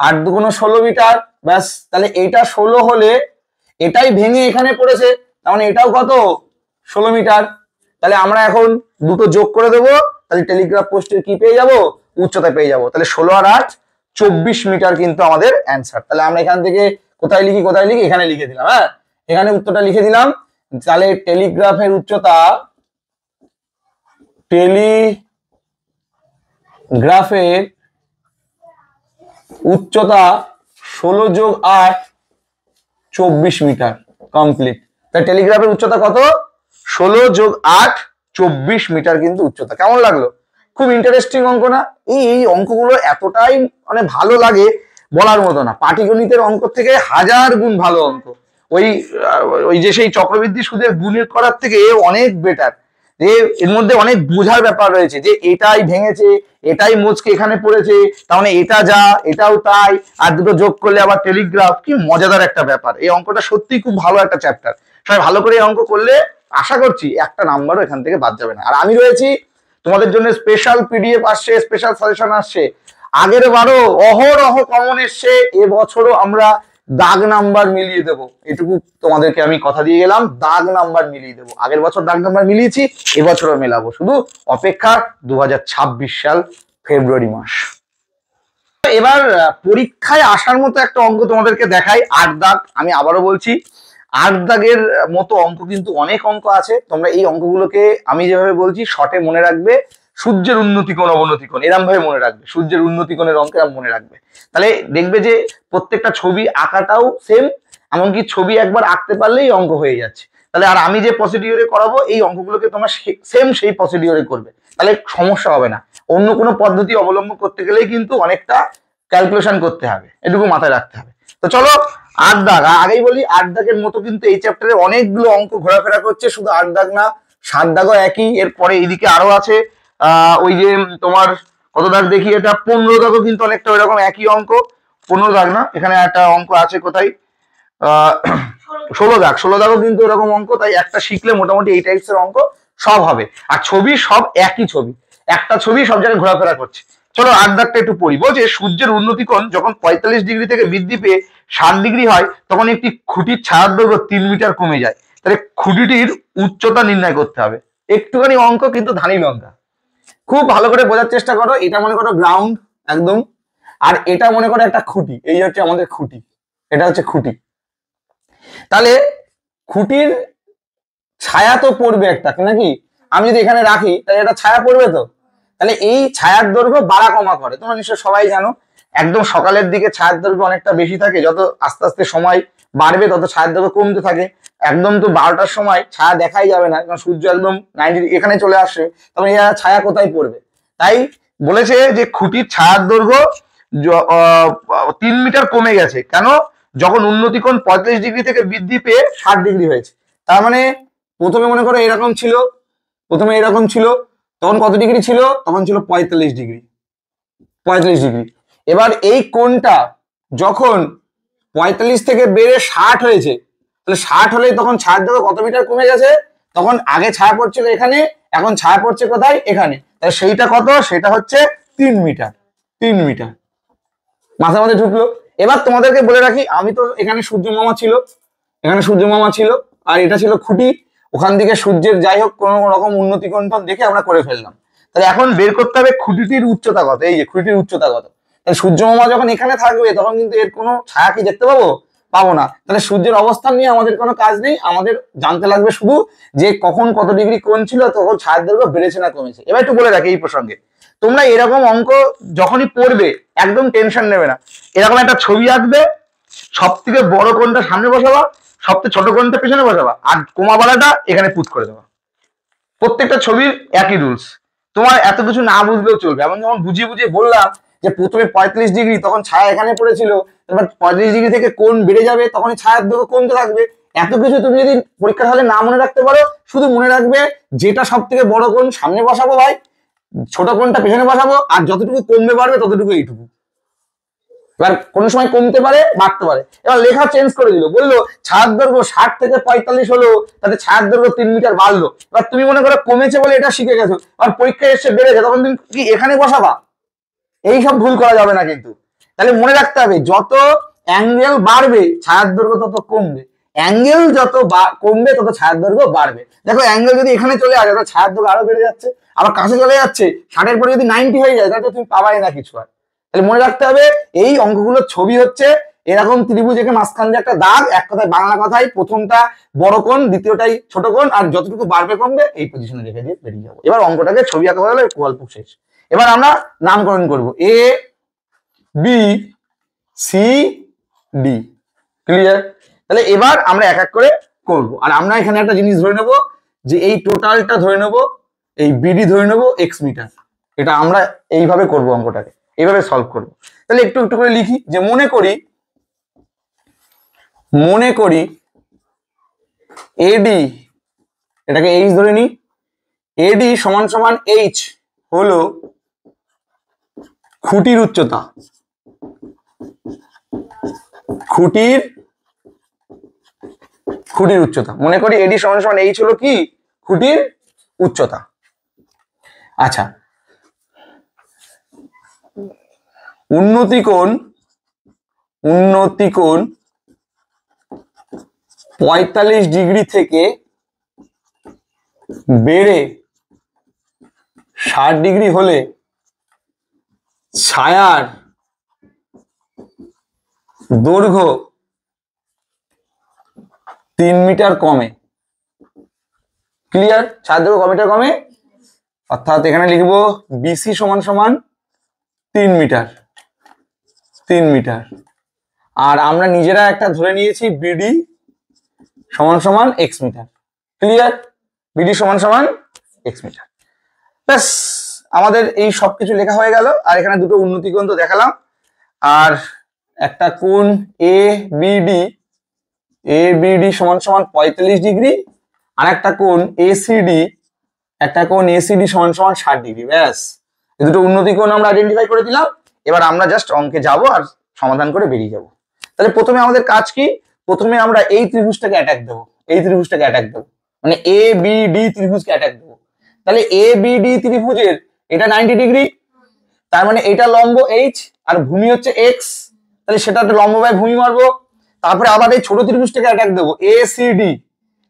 8 দুগুণ 16 মিটার। ব্যাস, তাহলে এটা 16 হলে এটাই ভেঙে এখানে পড়েছে, তার মানে এটাও কত? 16 মিটার। তাহলে আমরা এখন দুটো যোগ করে দেবো, তাহলে টেলিগ্রাফ পোস্টের কি পেয়ে যাব? উচ্চতা পেয়ে যাব। তাহলে 16 আর 8 24 মিটার কিন্তু আমাদের অ্যান্সার। তাহলে আমরা এখান থেকে কোথায় লিখি? এখানে লিখে দিলাম। হ্যাঁ, এখানে উত্তরটা লিখে দিলাম। তাহলে টেলিগ্রাফের উচ্চতা 16 যোগ 8 24 মিটার কমপ্লিট। তাই টেলিগ্রাফের উচ্চতা কত? 16 যোগ 8 24 মিটার কিন্তু উচ্চতা। কেমন লাগলো? খুব ইন্টারেস্টিং অঙ্ক না? এই অঙ্কগুলো এতটাই মানে ভালো লাগে বলার মতো না। পাটিগণিতের অঙ্ক থেকে 1000 গুণ ভালো অঙ্ক। ওই যে সেই চক্রবৃদ্ধি সুদের গুণের করার থেকে অনেক বেটার। যে এর মধ্যে অনেক বোঝার ব্যাপার রয়েছে, যে এটাই ভেঙেছে, এটাই মোচকে এখানে পড়েছে, তার মানে এটা যা এটাও তাই, আর দুটো যোগ করলে আবার টেলিগ্রাফ। কি মজাদার একটা ব্যাপার। এই অঙ্কটা সত্যি খুব ভালো একটা চ্যাপ্টার। সবাই ভালো করে এই অঙ্ক করলে আশা করছি একটা নাম্বারও এখান থেকে বাদ যাবে না। আর আমি রয়েছি তোমাদের জন্য, স্পেশাল পিডিএফ আসছে, স্পেশাল সাজেশন আসছে। আগের বারও অহরহ কমন এসছে, এবছরও আমরা দাগ নাম্বার মিলিয়ে দেবো। এটুকু তোমাদেরকে আমি কথা দিয়ে গেলাম, দাগ নাম্বার মিলিয়ে দেবো। আগের বছর দাগ নাম্বার মিলিয়েছি, এবছরও মেলাবো। শুধু অপেক্ষা 2026 সাল ফেব্রুয়ারি মাস। এবার পরীক্ষায় আসার মতো একটা অঙ্ক তোমাদেরকে দেখাই, 8 দাগ। আমি আবারও বলছি, 8 দাগের মতো অঙ্ক কিন্তু অনেক অঙ্ক আছে। তোমরা এই অঙ্কগুলোকে আমি যেভাবে বলছি শর্টে মনে রাখবে। সূর্যের উন্নতি কোণ অবনতি কোণ এরম ভাবে মনে রাখবে। সূর্যের উন্নতি কোণের অঙ্ক এরম মনে রাখবে। তাহলে দেখবে যে প্রত্যেকটা ছবি আঁকাটাও সেম, এমনকি ছবি একবার আঁকতে পারলেই অঙ্ক হয়ে যাচ্ছে। তাহলে আর আমি যে প্রসিডিওরে করাবো এই অঙ্কগুলোকে তোমরা সেম সেই প্রসিডিওরে করবে, তাহলে সমস্যা হবে না। অন্য কোনো পদ্ধতি অবলম্বন করতে গেলেই কিন্তু অনেকটা ক্যালকুলেশন করতে হবে, এটুকু মাথায় রাখতে হবে। তো চলো 8 দাগ, আগেই বলি 8 দাগের মতো কিন্তু এই চ্যাপ্টারে অনেকগুলো অঙ্ক ঘোরাফেরা করছে। শুধু 8 দাগ না, 7 দাগও একই। এরপরে এইদিকে আরো আছে, ওই যে তোমার কত দাগ দেখি, এটা 15 দাগও কিন্তু অনেকটা ওই রকম একই অঙ্ক। 15 দাগ না, এখানে একটা অঙ্ক আছে কোথায়, 16 দাগ। 16 দাগও কিন্তু এরকম অঙ্ক। তাই একটা শিখলে মোটামুটি এই টাইপসের অঙ্ক সব হবে। আর ছবি সব একই ছবি, একটা ছবি সব জায়গায় ঘোরাফেরা করছে। চলো 8 দাগটা একটু পড়ি। বলছে সূর্যের উন্নতি কোণ যখন 45 ডিগ্রি থেকে বৃদ্ধি পেয়ে 60 ডিগ্রি হয়, তখন একটি খুঁটির ছায়ার দৈর্ঘ্য 3 মিটার কমে যায়। তাহলে খুঁটিটির উচ্চতা নির্ণয় করতে হবে। একটুখানি অঙ্ক, কিন্তু ধানি লঙ্কা। খুব ভালো করে বোঝার চেষ্টা করো। এটা মনে করো গ্রাউন্ড একদম, আর এটা মনে করো একটা খুঁটি। এই হচ্ছে আমাদের খুঁটি, এটা হচ্ছে খুঁটি। তাহলে খুঁটির ছায়া তো পড়বে একটা, নাকি? আমি যদি এখানে রাখি তাহলে এটা ছায়া পড়বে তো। তাহলে এই ছায়ার দৈর্ঘ্য বাড়া কমা করে, তোমরা নিশ্চয় সবাই জানো। একদম সকালের দিকে ছায়ার দৈর্ঘ্য অনেকটা বেশি থাকে, যত আস্তে আস্তে সময় বাড়বে তত ছায়ার দৈর্ঘ্য কমতে থাকে। একদম তো 12টার সময় ছায়া দেখাই যাবে না, কারণ সূর্য একদম 90 এখানে চলে আসবে, তখন এরা ছায়া কোথায় পড়বে। তাই বলেছে যে খুঁটির ছায়ার দৈর্ঘ্য 3 মিটার কমে গেছে। কেন? যখন উন্নতিকোণ 35 ডিগ্রি থেকে বৃদ্ধি পেয়ে 60 ডিগ্রি হয়েছে। তার মানে প্রথমে মনে করো এরকম ছিল, তখন কত ডিগ্রি ছিল? তখন ছিল 45 ডিগ্রি। এবার এই কোণটা যখন 45 থেকে বেড়ে 60 হয়েছে, তাহলে 60 হলে তখন ছায়ার দৈর্ঘ্য কত মিটার কমে গেছে? তখন আগে ছায়া পড়ছিল এখানে, এখন ছায়া পড়ছে কোথায়? এখানে। তাহলে সেইটা কত? সেটা হচ্ছে 3 মিটার। মাথার মধ্যে ঢুকলো? এবার তোমাদেরকে বলে রাখি, আমি তো এখানে সূর্য মামা ছিল, আর এটা ছিল খুঁটি। ওখান থেকে সূর্যের যাই হোক কোন রকম উন্নতি কোণ দেখে আমরা করে ফেললাম। তাহলে এখন বের করতে হবে খুঁটিটির উচ্চতা কত। এই যে খুঁটিটির উচ্চতা কত। তাহলে সূর্য মামা যখন এখানে থাকবে তখন কিন্তু এর কোনো ছায়া কি দেখতে পাবো না। তাহলে সূর্যের অবস্থান নিয়ে আমাদের কোনো কাজ নেই, আমাদের জানতে লাগবে শুধু যে কখন কত ডিগ্রি কোণ ছিল, তখন ছায়ার দৈর্ঘ্য বেড়েছে না কমেছে। এবার একটু বলে রাখি এই প্রসঙ্গে, তোমরা এরকম অঙ্ক যখনই পড়বে একদম টেনশন নেবে না। এরকম একটা ছবি আঁকবে, সব থেকে বড় কোণটা সামনে বসাবা, সবচেয়ে ছোট কোণটা পেছনে বসাবা, আর কোমাবালাটা এখানে পুট করে দেবা। প্রত্যেকটা ছবির একই রুলস। তোমার এত কিছু না বুঝলেও চলবে। এমন যেমন বুঝিয়ে বললাম যে প্রথমে 35 ডিগ্রি, তখন ছায়া এখানে পড়েছিল, এবার 35 ডিগ্রি থেকে কোণ বেড়ে যাবে, তখন ছায়ার দৈর্ঘ্য কমতে থাকবে। এত কিছু তুমি যদি পরীক্ষার হলে না মনে রাখতে পারো, শুধু মনে রাখবে যেটা সব থেকে বড় কোণ সামনে বসাবো ভাই, ছোট কোণটা পেছনে বসাবো, আর যতটুকু কমবে বাড়বে ততটুকু এইটুকু। এবার কোনো সময় কমতে পারে, বাড়তে পারে। এবার লেখা চেঞ্জ করে দিল, বললো ছায়ার দৈর্ঘ্য 60 থেকে 45 হলো, তাতে ছায়ার দৈর্ঘ্য 3 মিটার বাড়লো। এবার তুমি মনে করো কমেছে বলে এটা শিখে গেছো, আর পরীক্ষায় এসে বেড়েছে, তখন তুমি কি এখানে বসাবা? এই সব ভুল করা যাবে না কিন্তু। তাহলে মনে রাখতে হবে, যত অ্যাঙ্গেল বাড়বে ছায়ার দৈর্ঘ্য তত কমবে, অ্যাঙ্গেল যত কমবে তত ছায়ার দৈর্ঘ্য বাড়বে। দেখো অ্যাঙ্গেল যদি এখানে চলে আসে তাহলে ছায়ার দৈর্ঘ্য আরো বেড়ে যাচ্ছে, আবার কাছে চলে যাচ্ছে, 60-এর পরে যদি 90 হয়ে যায় তাহলে তুমি পাবাই না কিছু আর। তাহলে মনে রাখতে হবে এই অঙ্কগুলোর ছবি হচ্ছে এরকম ত্রিভুজ, একে মাঝখান দিয়ে একটা দাগ, এক কথায় বাংলা কথায় প্রথমটা বড় কোণ, দ্বিতীয়টাই ছোট কোণ, আর যতটুকু বাড়বে কমবে এই পজিশনে রেখে দিয়ে বেরিয়ে যাবো। এবার অঙ্কটাকে ছবি আঁকা হয়ে গেলে গল্প শেষ। এবার আমরা নামকরণ করব, A B C D. Clear? তাহলে এবার আমরা এক এক করে করব। আর আমরা এখানে একটা জিনিস ধরে নেব, যে এই টোটালটা ধরে নেব, এই বিডি ধরে নেব এক্স মিটার। এটা আমরা এইভাবে করব, অঙ্কটাকে এইভাবে সলভ করব। তাহলে একটু একটু করে লিখি, যে মনে করি এডি, এটাকে এইচ ধরে নি, এডি সমান সমান এইচ হলো খুঁটির উচ্চতা। খুঁটির উচ্চতা মনে করি এডি সমান সমান এইচ হলো কি? খুঁটির উচ্চতা। আচ্ছা, উন্নতি কোণ 45 ডিগ্রি থেকে বেড়ে 60 ডিগ্রি হলে ছায়ার দৈর্ঘ্য 3 মিটার কমে। ক্লিয়ার? ছায়ার দৈর্ঘ্য কত মিটার কমে? অর্থাৎ এখানে লিখবো বিসি সমান সমান 3 মিটার। আর আমরা নিজেরা একটা ধরে নিয়েছি বিডি সমান সমান এক্স মিটার। ক্লিয়ার? বিডি সমান সমান এক্স মিটার। ব্যাস, আমাদের এই সবকিছু লেখা হয়ে গেল। আর এখানে দুটো উন্নতি কোণ তো দেখালাম, আর একটা কোণ এ বিডি সমান সমান 45 ডিগ্রি, আর একটা কোণ এসিডি সমান সমান 60 ডিগ্রি। ব্যাস, এই দুটো উন্নতি কোণ আমরা আইডেন্টিফাই করে দিলাম। এবার আমরা জাস্ট অঙ্কে যাব আর সমাধান করে বেরিয়ে যাব। তাহলে প্রথমে আমাদের কাজ কি? প্রথমে আমরা এই ত্রিভুজটাকে অ্যাটাক দেবো, মানে এ বি ডি ত্রিভুজকে অ্যাটাক দেবো। তাহলে এ বি ডি ত্রিভুজের এটা 90 ডিগ্রি, তার মানে এটা লম্ব এইচ আর ভূমি হচ্ছে এক্স, তাহলে সেটাতে লম্ব বাই ভূমি মারবো। তারপরে আবার এই ছোট ত্রিভুজটাকে অ্যাটাক দেবো এ সি ডি।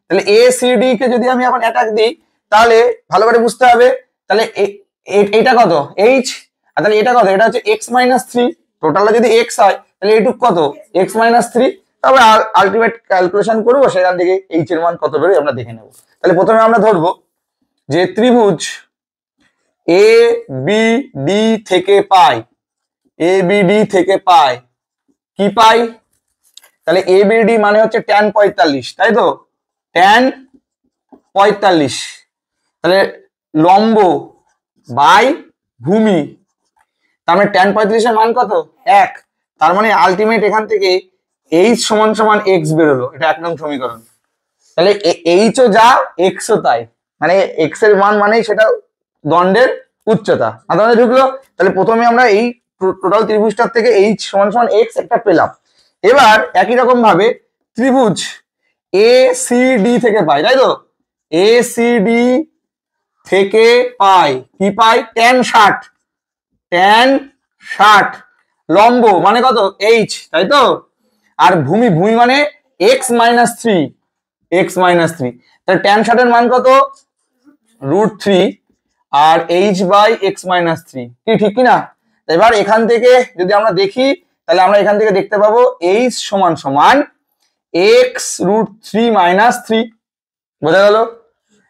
তাহলে এ সি ডি কে যদি আমি এখন অ্যাটাক দিই, তাহলে ভালো করে বুঝতে হবে, তাহলে এটা কত? এইচ, আর তাহলে এটা কত? এটা হচ্ছে এক্স মাইনাস 3। টোটালটা যদি এক্স হয় তাহলে এইটুক কত? X minus 3। তারপরে আলটিমেট ক্যালকুলেশন করবো, সেখান থেকে এইচ এর মান কত বেরোয় আমরা দেখে নেবো। তাহলে প্রথমে আমরা ধরবো যে ত্রিভুজ এ বি ডি থেকে পাই এবিডি থেকে পাই কি পাই, তাহলে এবিডি মানে হচ্ছে tan 45, তাই তো, tan 45, তাহলে লম্ব বাই ভূমি, তার মানে tan 45 এর মান কত 1, তার মানে আলটিমেট এখান থেকে h সমান সমান x বেরোলো, এটা 1 নং সমীকরণ। তাহলে h ও যা x ও তাই, মানে x এর মান মানেই সেটা দণ্ডের উচ্চতা। মাথায় ঢুকলো? তাহলে প্রথমে আমরা এই টোটাল ত্রিভুজটার থেকে h সমান সমান x একটা পেলাম। এবার একই রকম ভাবে ত্রিভুজ ACD থেকে পাই, তাই তো, ACD থেকে পাই কি পাই tan 60, tan 60, লম্ব মানে কত h, তাই তো, আর ভূমি ভূমি মানে x মাইনাস 3, x মাইনাস 3, তাহলে tan 60 এর মান কত √3 আর h বাই x মাইনাস 3, কি ঠিক কিনা? এবার এখান থেকে যদি আমরা দেখি তাহলে আমরা এখান থেকে দেখতে পাবো h সমান সমান x √3 মাইনাস 3, বোঝা গেল?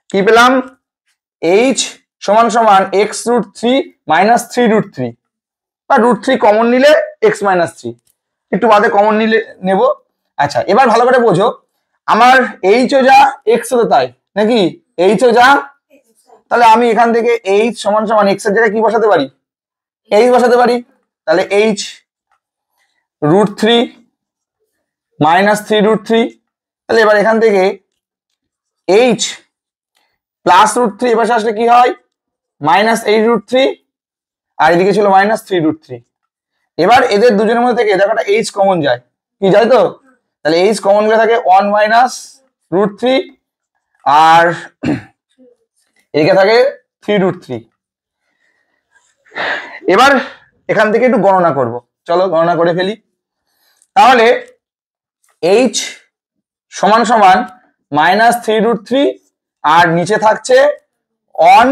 কি পেলাম? h সমান সমান x √3 মাইনাস 3 √3, বা √3 কমন নিলে x মাইনাস 3, একটু বাদে কমন নিলে নেব। আচ্ছা, এবার ভালো করে বোঝো, আমার h ও যা x ও তাই নাকি, h ও যা, তাহলে আমি এখান থেকে h সমান সমান x এর জায়গায় কি বসাতে পারি, h বসাতে পারি, তাহলে h √3 মাইনাস 3 √3, তাহলে এবার এখান থেকে h প্লাস √3 এবার আসলে কি হয় মাইনাস 8 √3, আর এদিকে ছিল মাইনাস 3 √3। এবার এদের দুজনের মধ্যে থেকে দেখো একটা h কমন যায়, কি যায় তো, তাহলে h কমন গেলে থাকে 1 মাইনাস √3 আর এদিকে থাকে 3 √3। এবার এখান থেকে একটু গণনা করব, চলো গণনা করে ফেলি। তাহলে h সমান সমান মাইনাস 3 √3 আর নিচে থাকছে 1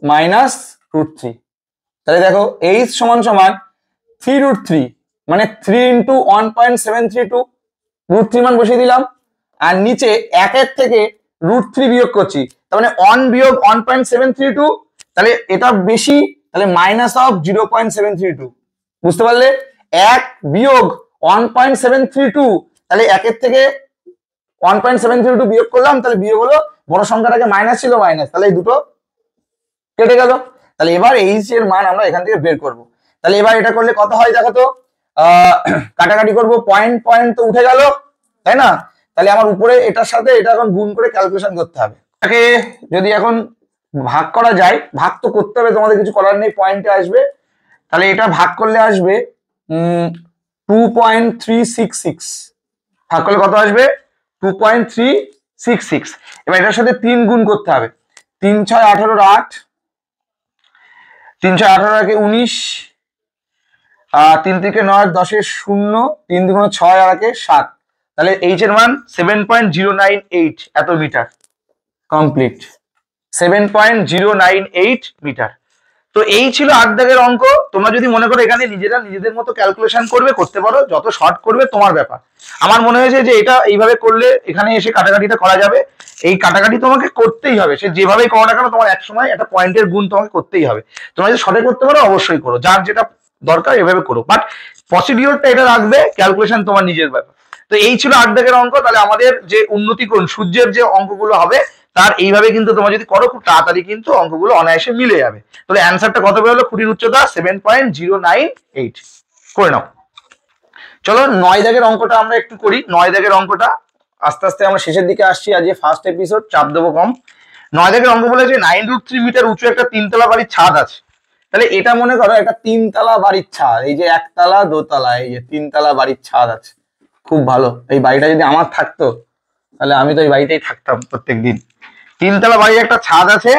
মাইনাস √3, তাহলে দেখো h সমান সমান 3 √3 মানে 3 ইন্টু 1.732, √3 মান বসিয়ে দিলাম, আর নিচে 1 থেকে √3 বিয়োগ করছি, তার মানে 1 বিয়োগ 1.732, তাহলে এটা বেশি, তাহলে মাইনাস অফ 0.732, বুঝতে পারলে? 1 বিয়োগ 1.732, তাহলে 1 থেকে 1.732 বিয়োগ করলাম, তাহলে বিয়োগ হলো, বড় সংখ্যাটাকে মাইনাস ছিল মাইনাস, তাহলে এই দুটো কেটে গেল। তাহলে এবার h এর মান আমরা এখান থেকে বের করব। তাহলে এবার এটা করলে কত হয় দেখো তো, কাটাকাটি করব, পয়েন্ট পয়েন্ট তো উঠে গেল, তাই না? তাহলে আমার উপরে এটার সাথে এটা এখন গুণ করে ক্যালকুলেশন করতে হবে। এটাকে যদি এখন ভাগ করা যায়, ভাগ তো করতে হবে, তোমাদের কিছু করার নেই, পয়েন্টে আসবে, তাহলে এটা ভাগ করলে আসবে 2.366, ভাগ করলে কত আসবে 2.366। এবার এটার সাথে 3 গুণ করতে হবে, 3 6 18 8, 3 6 18 একে 19, 3 থেকে 9 10 0, 3 2 6 আর একে 7, তাহলে h এর মান 7.098 এত মিটার, কমপ্লিট 7.098 মিটার। তো এই ছিল 8 দাগের অঙ্ক। তোমরা যদি মনে করো এখানে নিজেরা নিজেদের মতো ক্যালকুলেশন করবে, করতে পারো, যত শর্ট করবে তোমার ব্যাপার। আমার মনে হয়েছে যে এটা এইভাবে করলে এখানে এসে কাটাকাটিটা করা যাবে, এই কাটাকাটি তোমাকে করতেই হবে, সে যেভাবেই করো না কেন, তোমার একসময় একটা পয়েন্টের গুণ তোমাকে করতেই হবে। তোমরা যদি শর্টে করতে পারো অবশ্যই করো, যার যেটা দরকার এভাবে করো, বাট প্রসিডিওরটা এটা রাখবে, ক্যালকুলেশন তোমার নিজের ব্যাপার। তো এই ছিল 8 দাগের অঙ্ক। তাহলে আমাদের যে উন্নতিকোণ সূর্যের যে অঙ্কগুলো হবে, তার এইভাবে কিন্তু তোমরা যদি করো খুব তাড়াতাড়ি কিন্তু অঙ্কগুলো অনায়াসে মিলে যাবে। তাহলে অ্যান্সারটা কত বেরোলো, খুঁটির উচ্চতা 7.098 করে নাও। চলো 9 দাগের অঙ্কটা আমরা একটু করি। 9 দাগের অঙ্কটা আস্তে আস্তে আমরা শেষের দিকে আসছি, আজ ফার্স্ট এপিসোড, চাপ দেবো কম। 9 দাগের অঙ্ক বলেছে 9√3 মিটার উঁচু একটা 3তলা বাড়ির ছাদ আছে। তাহলে এটা মনে করো একটা 3তলা বাড়ির ছাদ, এই যে 1 তলা 2 তলা, এই যে 3তলা বাড়ির ছাদ আছে, খুব ভালো। এই বাড়িটা যদি আমার থাকতো তাহলে আমি তো এই বাড়িতেই থাকতাম প্রত্যেকদিন। 3তলা বাড়ির একটা ছাদ আছে,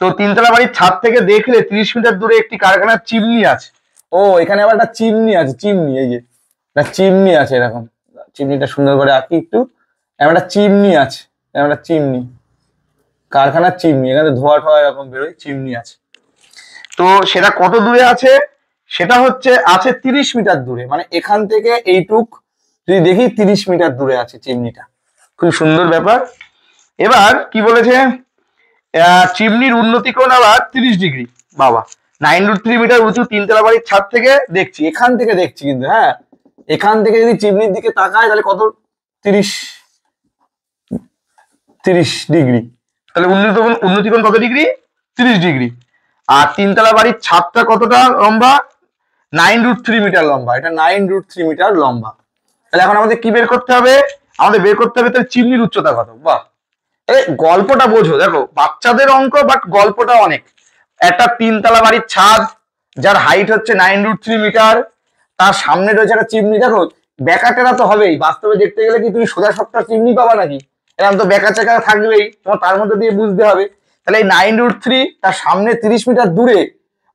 তো 3তলা বাড়ির ছাদ থেকে দেখলে 30 মিটার দূরে একটি কারখানার চিমনি আছে। ও, এখানে আবার একটা চিমনি আছে, চিমনি, এই যে একটা চিমনি আছে, এরকম চিমনিটা সুন্দর করে আঁকি একটু, একটা চিমনি আছে, একটা চিমনি, কারখানার চিমনি, এখানে ধোয়া ঠোয়া এরকম বেরোয়, চিমনি আছে। তো সেটা কত দূরে আছে, সেটা হচ্ছে আছে 30 মিটার দূরে, মানে এখান থেকে এইটুক যদি দেখি 30 মিটার দূরে আছে চিমনিটা, খুব সুন্দর ব্যাপার। এবার কি বলেছে, চিমনির উন্নতি কোণ আবার 30 ডিগ্রি, বাবা, 9√3 মিটার উঁচু তিনতলা বাড়ির ছাদ থেকে দেখছি, এখান থেকে দেখছি কিন্তু, হ্যাঁ এখান থেকে যদি চিমনির দিকে তাকায় তাহলে কত, 30 ডিগ্রি। তাহলে উন্নতিকোণ কত ডিগ্রি, 30 ডিগ্রি। আর তিনতলা বাড়ির ছাদটা কতটা লম্বা, 9√3 মিটার লম্বা, এটা 9√3 মিটার লম্বা। তাহলে এখন আমাদের কি বের করতে হবে, আমাদের বের করতে হবে তাহলে চিমনির উচ্চতা কত। বাহ, এই গল্পটা বোঝো, দেখো বাচ্চাদের অঙ্ক বাট গল্পটা অনেক। একটা তিনতলা বাড়ির ছাদ যার হাইট হচ্ছে 9√3 মিটার, তার সামনে রয়েছে একটা চিমনি। দেখো বেকাটেরা তো হবেই, বাস্তবে দেখতে গেলে কি তুমি সোজা সবটা চিমনি পাবা নাকি, এরকম তো বেকার চেকা থাকবেই, তোমার তার মধ্যে দিয়ে বুঝতে হবে। তাহলে এই 9√3 তার সামনে 30 মিটার দূরে,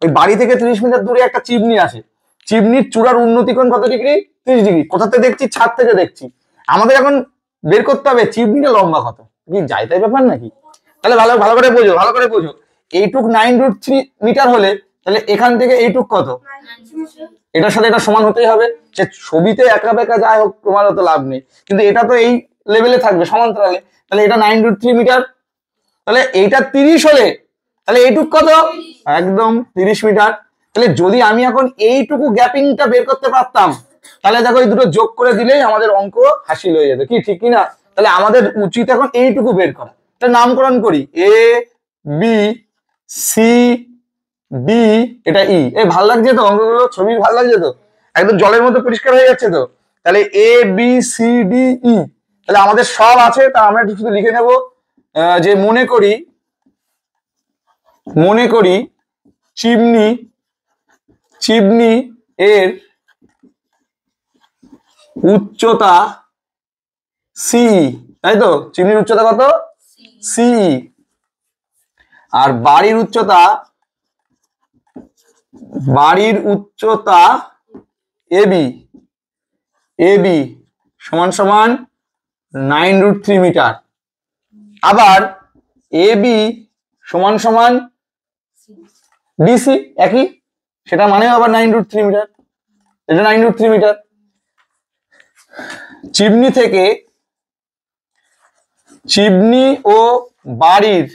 ওই বাড়ি থেকে 30 মিটার দূরে একটা চিমনি আছে, চিমনির চূড়ার উন্নতিকোণ কত ডিগ্রি, 30 ডিগ্রি। কোথাতে দেখছি, ছাদ থেকে দেখছি। আমাদের এখন বের করতে হবে চিমনিটা লম্বা কত, কি যাই তাই ব্যাপার নাকি। তাহলে ভালো ভালো করে বোঝো, ভালো করে বোঝো। এইটুক 9√3 মিটার হলে তাহলে এখান থেকে এইটুক কত, এটার সাথে এটা সমান হতেই হবে। সে ছবিতে একা বেঁকা যাই হোক তোমার তো লাভ নেই, কিন্তু এটা তো এই লেভেলে থাকবে সমান্তরালে। তাহলে এটা 9√3 মিটার, তাহলে এইটা 30 হলে তাহলে এইটুক কত, একদম 30 মিটার। তাহলে যদি আমি এখন এইটুকু গ্যাপিংটা বের করতে পারতাম, তাহলে দেখো এই দুটো যোগ করে দিলেই আমাদের অঙ্ক হাসিল হয়ে যেত, কি ঠিক কিনা। তাহলে আমাদের উচিত এখন এইটুকু বের করা। তাহলে নামকরণ করি, এ বি সি ডি, এটা ই। ভাল লাগছে তো অঙ্কগুলো, ছবি ভাল লাগছে তো, একদম জলের মধ্যে পরিষ্কার হয়ে যাচ্ছে তো। তাহলে A B C D E, তাহলে আমাদের সব আছে, তা আমরা একটু শুধু লিখে নেব যে মনে করি চিমনি এর উচ্চতা সি, তাই তো, চিমনির উচ্চতা কত, সি। আর বাড়ির উচ্চতা এবি সমান সমান 9√3 মিটার। আবার এবি সমান সমান ডিসি, একই, সেটা মানে আবার 9√3 মিটার, এটা 9√3 মিটার। চিমনি ও বাড়ির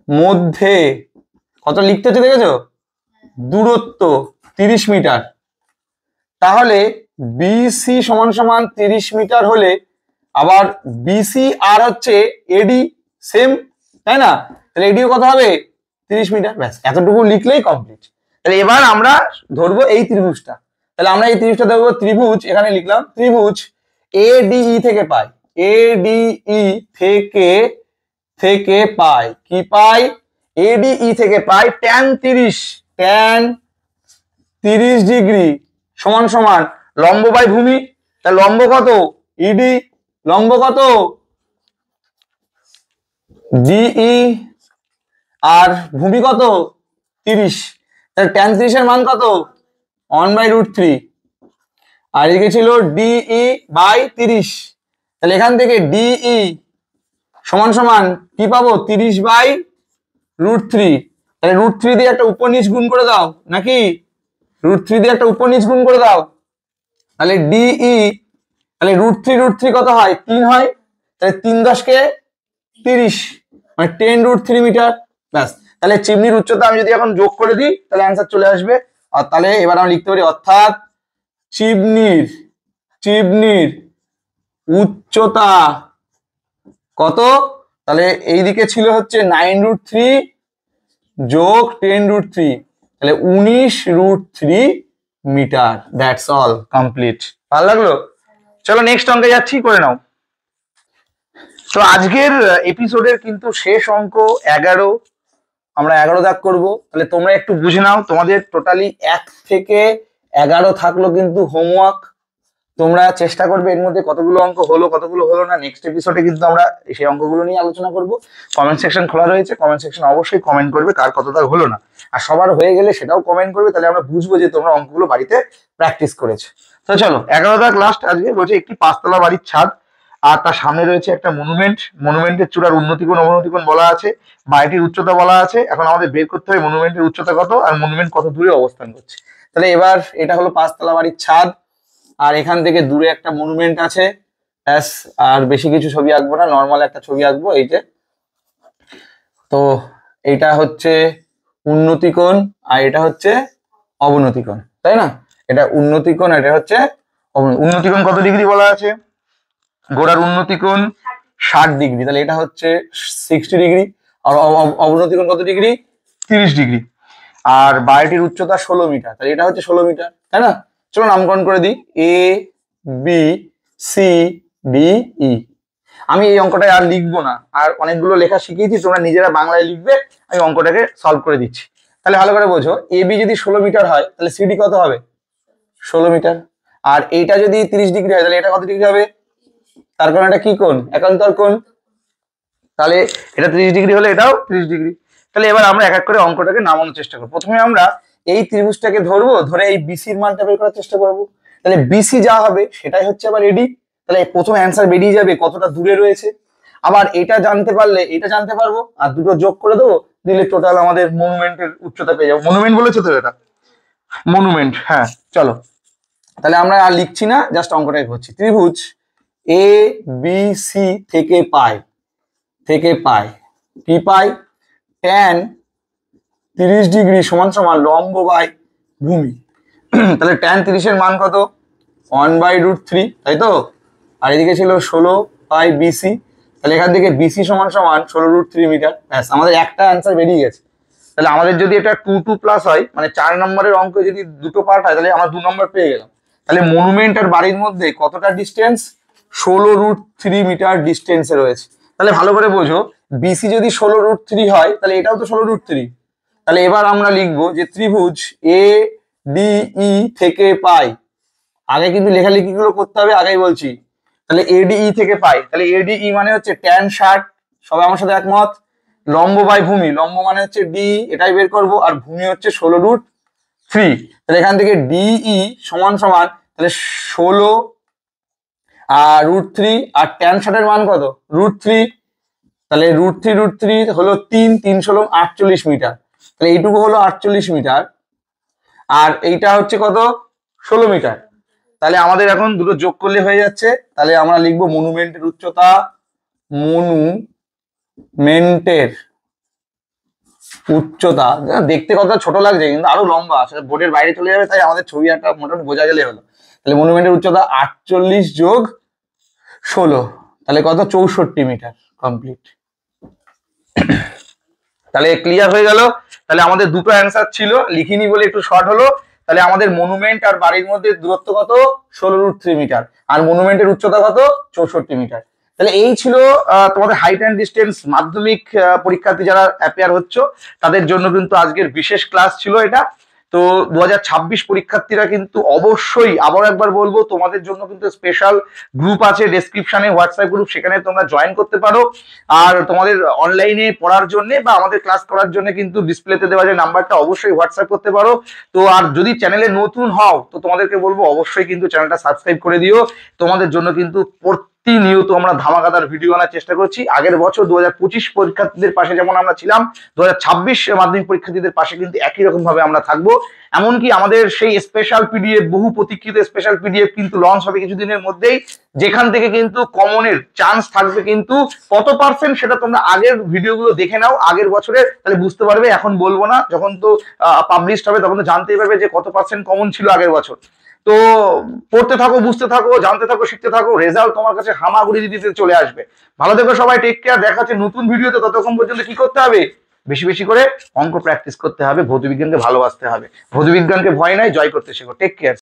মধ্যে কত লিখতে হচ্ছে দেখেছো, দূরত্ব 30 মিটার। তাহলে বিসি সমান সমান 30 মিটার হলে আবার বিসি আর হচ্ছে এডি সেম, তাই না। তাহলে এডিও কত হবে, 30 মিটার। ব্যাস, এতটুকু লিখলেই কমপ্লিট। তাহলে এবার আমরা ধরবো এই ত্রিভুজটা। তাহলে আমরা এই ত্রিভুজটা ধরবো, ত্রিভুজ এখানে লিখলাম, ত্রিভুজ এডিই থেকে পাই, এডিই থেকে পাই কি পাই, এডিই থেকে পাই tan 30 সমান সমান লম্ব বাই ভূমি। তা লম্ব কত, ইডি, লম্ব কত, ডিই, আর ভূমি কত, 30। তাহলে tan 30 এর মান কত, 1/√3। আর এদিকে ছিল ডিই বাই 30। তাহলে এখান থেকে ডিই সমান সমান কি পাবো, 30/√3। তাহলে √3 দিয়ে একটা উপনিচ গুণ করে দাও, নাকি √3 দিয়ে একটা উপনিচ গুণ করে দাও। তাহলে ডিই, তাহলে √3 কত হয়, 3 হয়। তাহলে 3 10 30, মানে 10√3 মিটার। ব্যাস, তাহলে চিমনির উচ্চতা আমি যদি এখন যোগ করে দিই তাহলে অ্যান্সার চলে আসবে। আর তাহলে এবার আমি লিখতে পারি, অর্থাৎ চিমনির উচ্চতা কত, তাহলে এইদিকে ছিল হচ্ছে 9√3 যোগ 10√3, তাহলে 19√3 মিটার। That's all, complete. ভালো লাগলো, চলো নেক্সট অঙ্কে যাচ্ছি, করে নাও। তো আজকের এপিসোডের কিন্তু শেষ অঙ্ক 11, আমরা 11 দাগ করবো। তাহলে তোমরা একটু বুঝে নাও, তোমাদের টোটালি 1 থেকে 11 থাকলো কিন্তু হোমওয়ার্ক। তোমরা চেষ্টা করবে এর মধ্যে কতগুলো অঙ্ক হলো কতগুলো হলো না। নেক্সট এপিসোডে কিন্তু আমরা সেই অঙ্কগুলো নিয়ে আলোচনা করব। কমেন্ট সেকশন খোলা রয়েছে, কমেন্ট সেকশন অবশ্যই কমেন্ট করবে কার কতটা হলো না, আর সবার হয়ে গেলে সেটাও কমেন্ট করবে, তাহলে আমরা বুঝবো যে তোমরা অঙ্কগুলো বাড়িতে প্র্যাকটিস করেছো। তো চলো 11 দাগ লাস্ট। আজকে বলছে একটি 5 তলা বাড়ির ছাদ, আর তার সামনে রয়েছে একটা মনুমেন্টের চূড়ার উন্নতিকোণ অবনতিকোণ বলা আছে, বাড়িটির উচ্চতা বলা আছে। এখন আমাদের বের করতে হবে মনুমেন্টের উচ্চতা কত আর মনুমেন্ট কত দূরে অবস্থান করছে। তাহলে এবার এটা হলো 5 তলা বাড়ির ছাদ, আর এখান থেকে দূরে একটা মনুমেন্ট আছে। ব্যাস, আর বেশি কিছু ছবি আঁকবো না, নর্মাল একটা ছবি আঁকবো। এই যে, তো এইটা হচ্ছে উন্নতি কোণ আর এটা হচ্ছে অবনতি কোণ, তাই না? এটা উন্নতি কোণ, এটা হচ্ছে উন্নতি কোণ কত ডিগ্রি বলা আছে? গোড়ার উন্নতি কোণ 60 ডিগ্রি, তাহলে এটা হচ্ছে 60 ডিগ্রি। আর অবনতি কোণ কত ডিগ্রি? 30 ডিগ্রি। আর বাড়িটির উচ্চতা 16 মিটার, তাহলে এটা হচ্ছে 16 মিটার, তাই না? চলো নামকরণ করে দিই, A B C D E. আমি এই অঙ্কটা আর লিখবো না, আর অনেকগুলো লেখা শিখিয়েছি, তোমরা নিজেরা বাংলায় লিখবে, আমি অঙ্কটাকে সলভ করে দিচ্ছি। তাহলে ভালো করে বোঝো, এ বি যদি 16 মিটার হয় তাহলে সিডি কত হবে? 16 মিটার। আর এইটা যদি 30 ডিগ্রি হয় তাহলে এটা কত ডিগ্রি হবে? তার কারণ এটা কি কোণ? একান্তর কোণ। তাহলে এটা 30 ডিগ্রি হলে এটাও 30 ডিগ্রি। তাহলে এবার আমরা এক এক করে অঙ্কটাকে নামানোর চেষ্টা করবো। প্রথমে আমরা এই ত্রিভুজটাকে ধরবো, ধরে এই বিসির মানটা বের করার চেষ্টা করবো। তাহলে বিসি যা হবে সেটাই হচ্ছে আবার এডি। তাহলে প্রথম অ্যান্সার বেরিয়ে যাবে কতটা দূরে রয়েছে। আবার এটা জানতে পারলে এটা জানতে পারবো, আর দুটো যোগ করে দেবো, দিলে টোটাল আমাদের মনুমেন্টের উচ্চতা পেয়ে যাবো। মনুমেন্ট বলেছো তো এটা? মনুমেন্ট, হ্যাঁ। চলো তাহলে আমরা আর লিখছি না, জাস্ট অঙ্কটাই করছি। ত্রিভুজ এ বি সি থেকে পাই কি পাই? ট্যান 30 ডিগ্রি সমান সমান লম্ব বাই ভূমি। তাহলে ট্যান 30-এর মান কত? 1/√3, তাই তো? আর এদিকে ছিল 16/BC, তাহলে এখান থেকে বিসি সমান সমান 16√3 মিটার। ব্যাস, আমাদের একটা অ্যান্সার বেরিয়ে গেছে। তাহলে আমাদের যদি এটা 2 প্লাস হয়, মানে 4 নম্বরের অঙ্ক যদি দুটো পার্ট হয়, তাহলে আমরা 2 নম্বর পেয়ে গেলাম। তাহলে মনুমেন্ট আর বাড়ির মধ্যে কতটা ডিস্টেন্স? 16√3 মিটার ডিস্টেন্সে রয়েছে। তাহলে ভালো করে বোঝো, বিসি যদি 16√3 হয় তাহলে এটাও তো 16√3। তাহলে এবার আমরা লিখবো যে ত্রিভুজ এ ডি ই থেকে পাই। আগে কিন্তু লেখালেখি গুলো করতে হবে, আগেই বলছি। তাহলে এডিই থেকে পাই, তাহলে এডিই মানে হচ্ছে ট্যান 60, সবাই আমার সাথে একমত। লম্ব বাই ভূমি, লম্ব মানে হচ্ছে ডি, এটাই বের করব, আর ভূমি হচ্ছে 16√3। তাহলে এখান থেকে ডিই সমান সমান তাহলে 16√3, আর ট্যান 60-এর মান কত? √3। তাহলে √3 হলো 3 48 মিটার। তাহলে এইটুকু হলো 48 মিটার, আর এইটা হচ্ছে কত? 16 মিটার। তাহলে আমাদের এখন দুটো যোগ করলে হয়ে যাচ্ছে। তাহলে আমরা লিখবো মনুমেন্টের উচ্চতা, দেখতে কতটা ছোট লাগছে কিন্তু আরো লম্বা, আসলে বোর্ডের বাইরে চলে যাবে, তাই আমাদের ছবি একটা মোটামুটি বোঝা গেলে হলো। তাহলে মনুমেন্টের উচ্চতা 48 যোগ 16, তাহলে কত? 64 মিটার কমপ্লিট। তাহলে ক্লিয়ার হয়ে গেল। তাহলে আমাদের দুটো অ্যান্সার ছিল, লিখিনি বলে একটু শর্ট হলো। তাহলে আমাদের মনুমেন্ট আর বাড়ির মধ্যে দূরত্ব কত? 16√3 মিটার, আর মনুমেন্টের উচ্চতা কত? 64 মিটার। তাহলে এই ছিল তোমাদের হাইট অ্যান্ড ডিস্টেন্স মাধ্যমিক পরীক্ষার্থী যারা অ্যাপিয়ার হচ্ছে তাদের জন্য কিন্তু আজকের বিশেষ ক্লাস ছিল এটা। তো 2026 পরীক্ষার্থীরা কিন্তু অবশ্যই, আবার একবার বলবো, তোমাদের জন্য কিন্তু স্পেশাল গ্রুপ আছে ডেসক্রিপশনে, হোয়াটসঅ্যাপ গ্রুপ, সেখানে তোমরা জয়েন করতে পারো। আর তোমাদের অনলাইনে পড়ার জন্য বা আমাদের ক্লাস করার জন্য কিন্তু ডিসপ্লেতে দেওয়া যে নাম্বারটা, অবশ্যই হোয়াটসঅ্যাপ করতে পারো। তো আর যদি চ্যানেলে নতুন হও তো তোমাদেরকে বলবো অবশ্যই কিন্তু চ্যানেলটা সাবস্ক্রাইব করে দিও। তোমাদের জন্য কিন্তু প্রতিনিয়ত আমরা ধামাকাদার ভিডিও আনার চেষ্টা করছি। আগের বছর 2025 পরীক্ষার্থীদের পাশে যেমন আমরা ছিলাম, 2026 মাধ্যমিক পরীক্ষার্থীদের পাশে কিন্তু একই রকম ভাবে আমরা থাকবো। এমনকি আমাদের সেই স্পেশাল পিডিএফ, বহু প্রতীক্ষিত স্পেশাল পিডিএফ কিন্তু লঞ্চ হবে কিছুদিনের মধ্যেই, যেখান থেকে কিন্তু কমনের চান্স থাকবে কিন্তু কত পার্সেন্ট সেটা তোমরা আগের ভিডিওগুলো দেখে নাও আগের বছরের, তাহলে বুঝতে পারবে। এখন বলবো না, যখন তো পাবলিশড হবে তখন তো জানতেই পারবে যে কত পার্সেন্ট কমন ছিল আগের বছর। তো পড়তে থাকো, বুঝতে থাকো, জানতে থাকো, শিখতে থাকো, রেজাল্ট তোমার কাছে হামাগুড়ি দিতে চলে আসবে। ভালো থেকো সবাই, টেক কেয়ার, দেখা হচ্ছে নতুন ভিডিওতে। ততক্ষণ পর্যন্ত কি করতে হবে? বেশি বেশি করে অঙ্ক প্র্যাকটিস করতে হবে, ভৌতবিজ্ঞানকে ভালোবাসতে হবে, ভৌতবিজ্ঞানকে ভয় নাই, জয় করতে শেখো। Take care.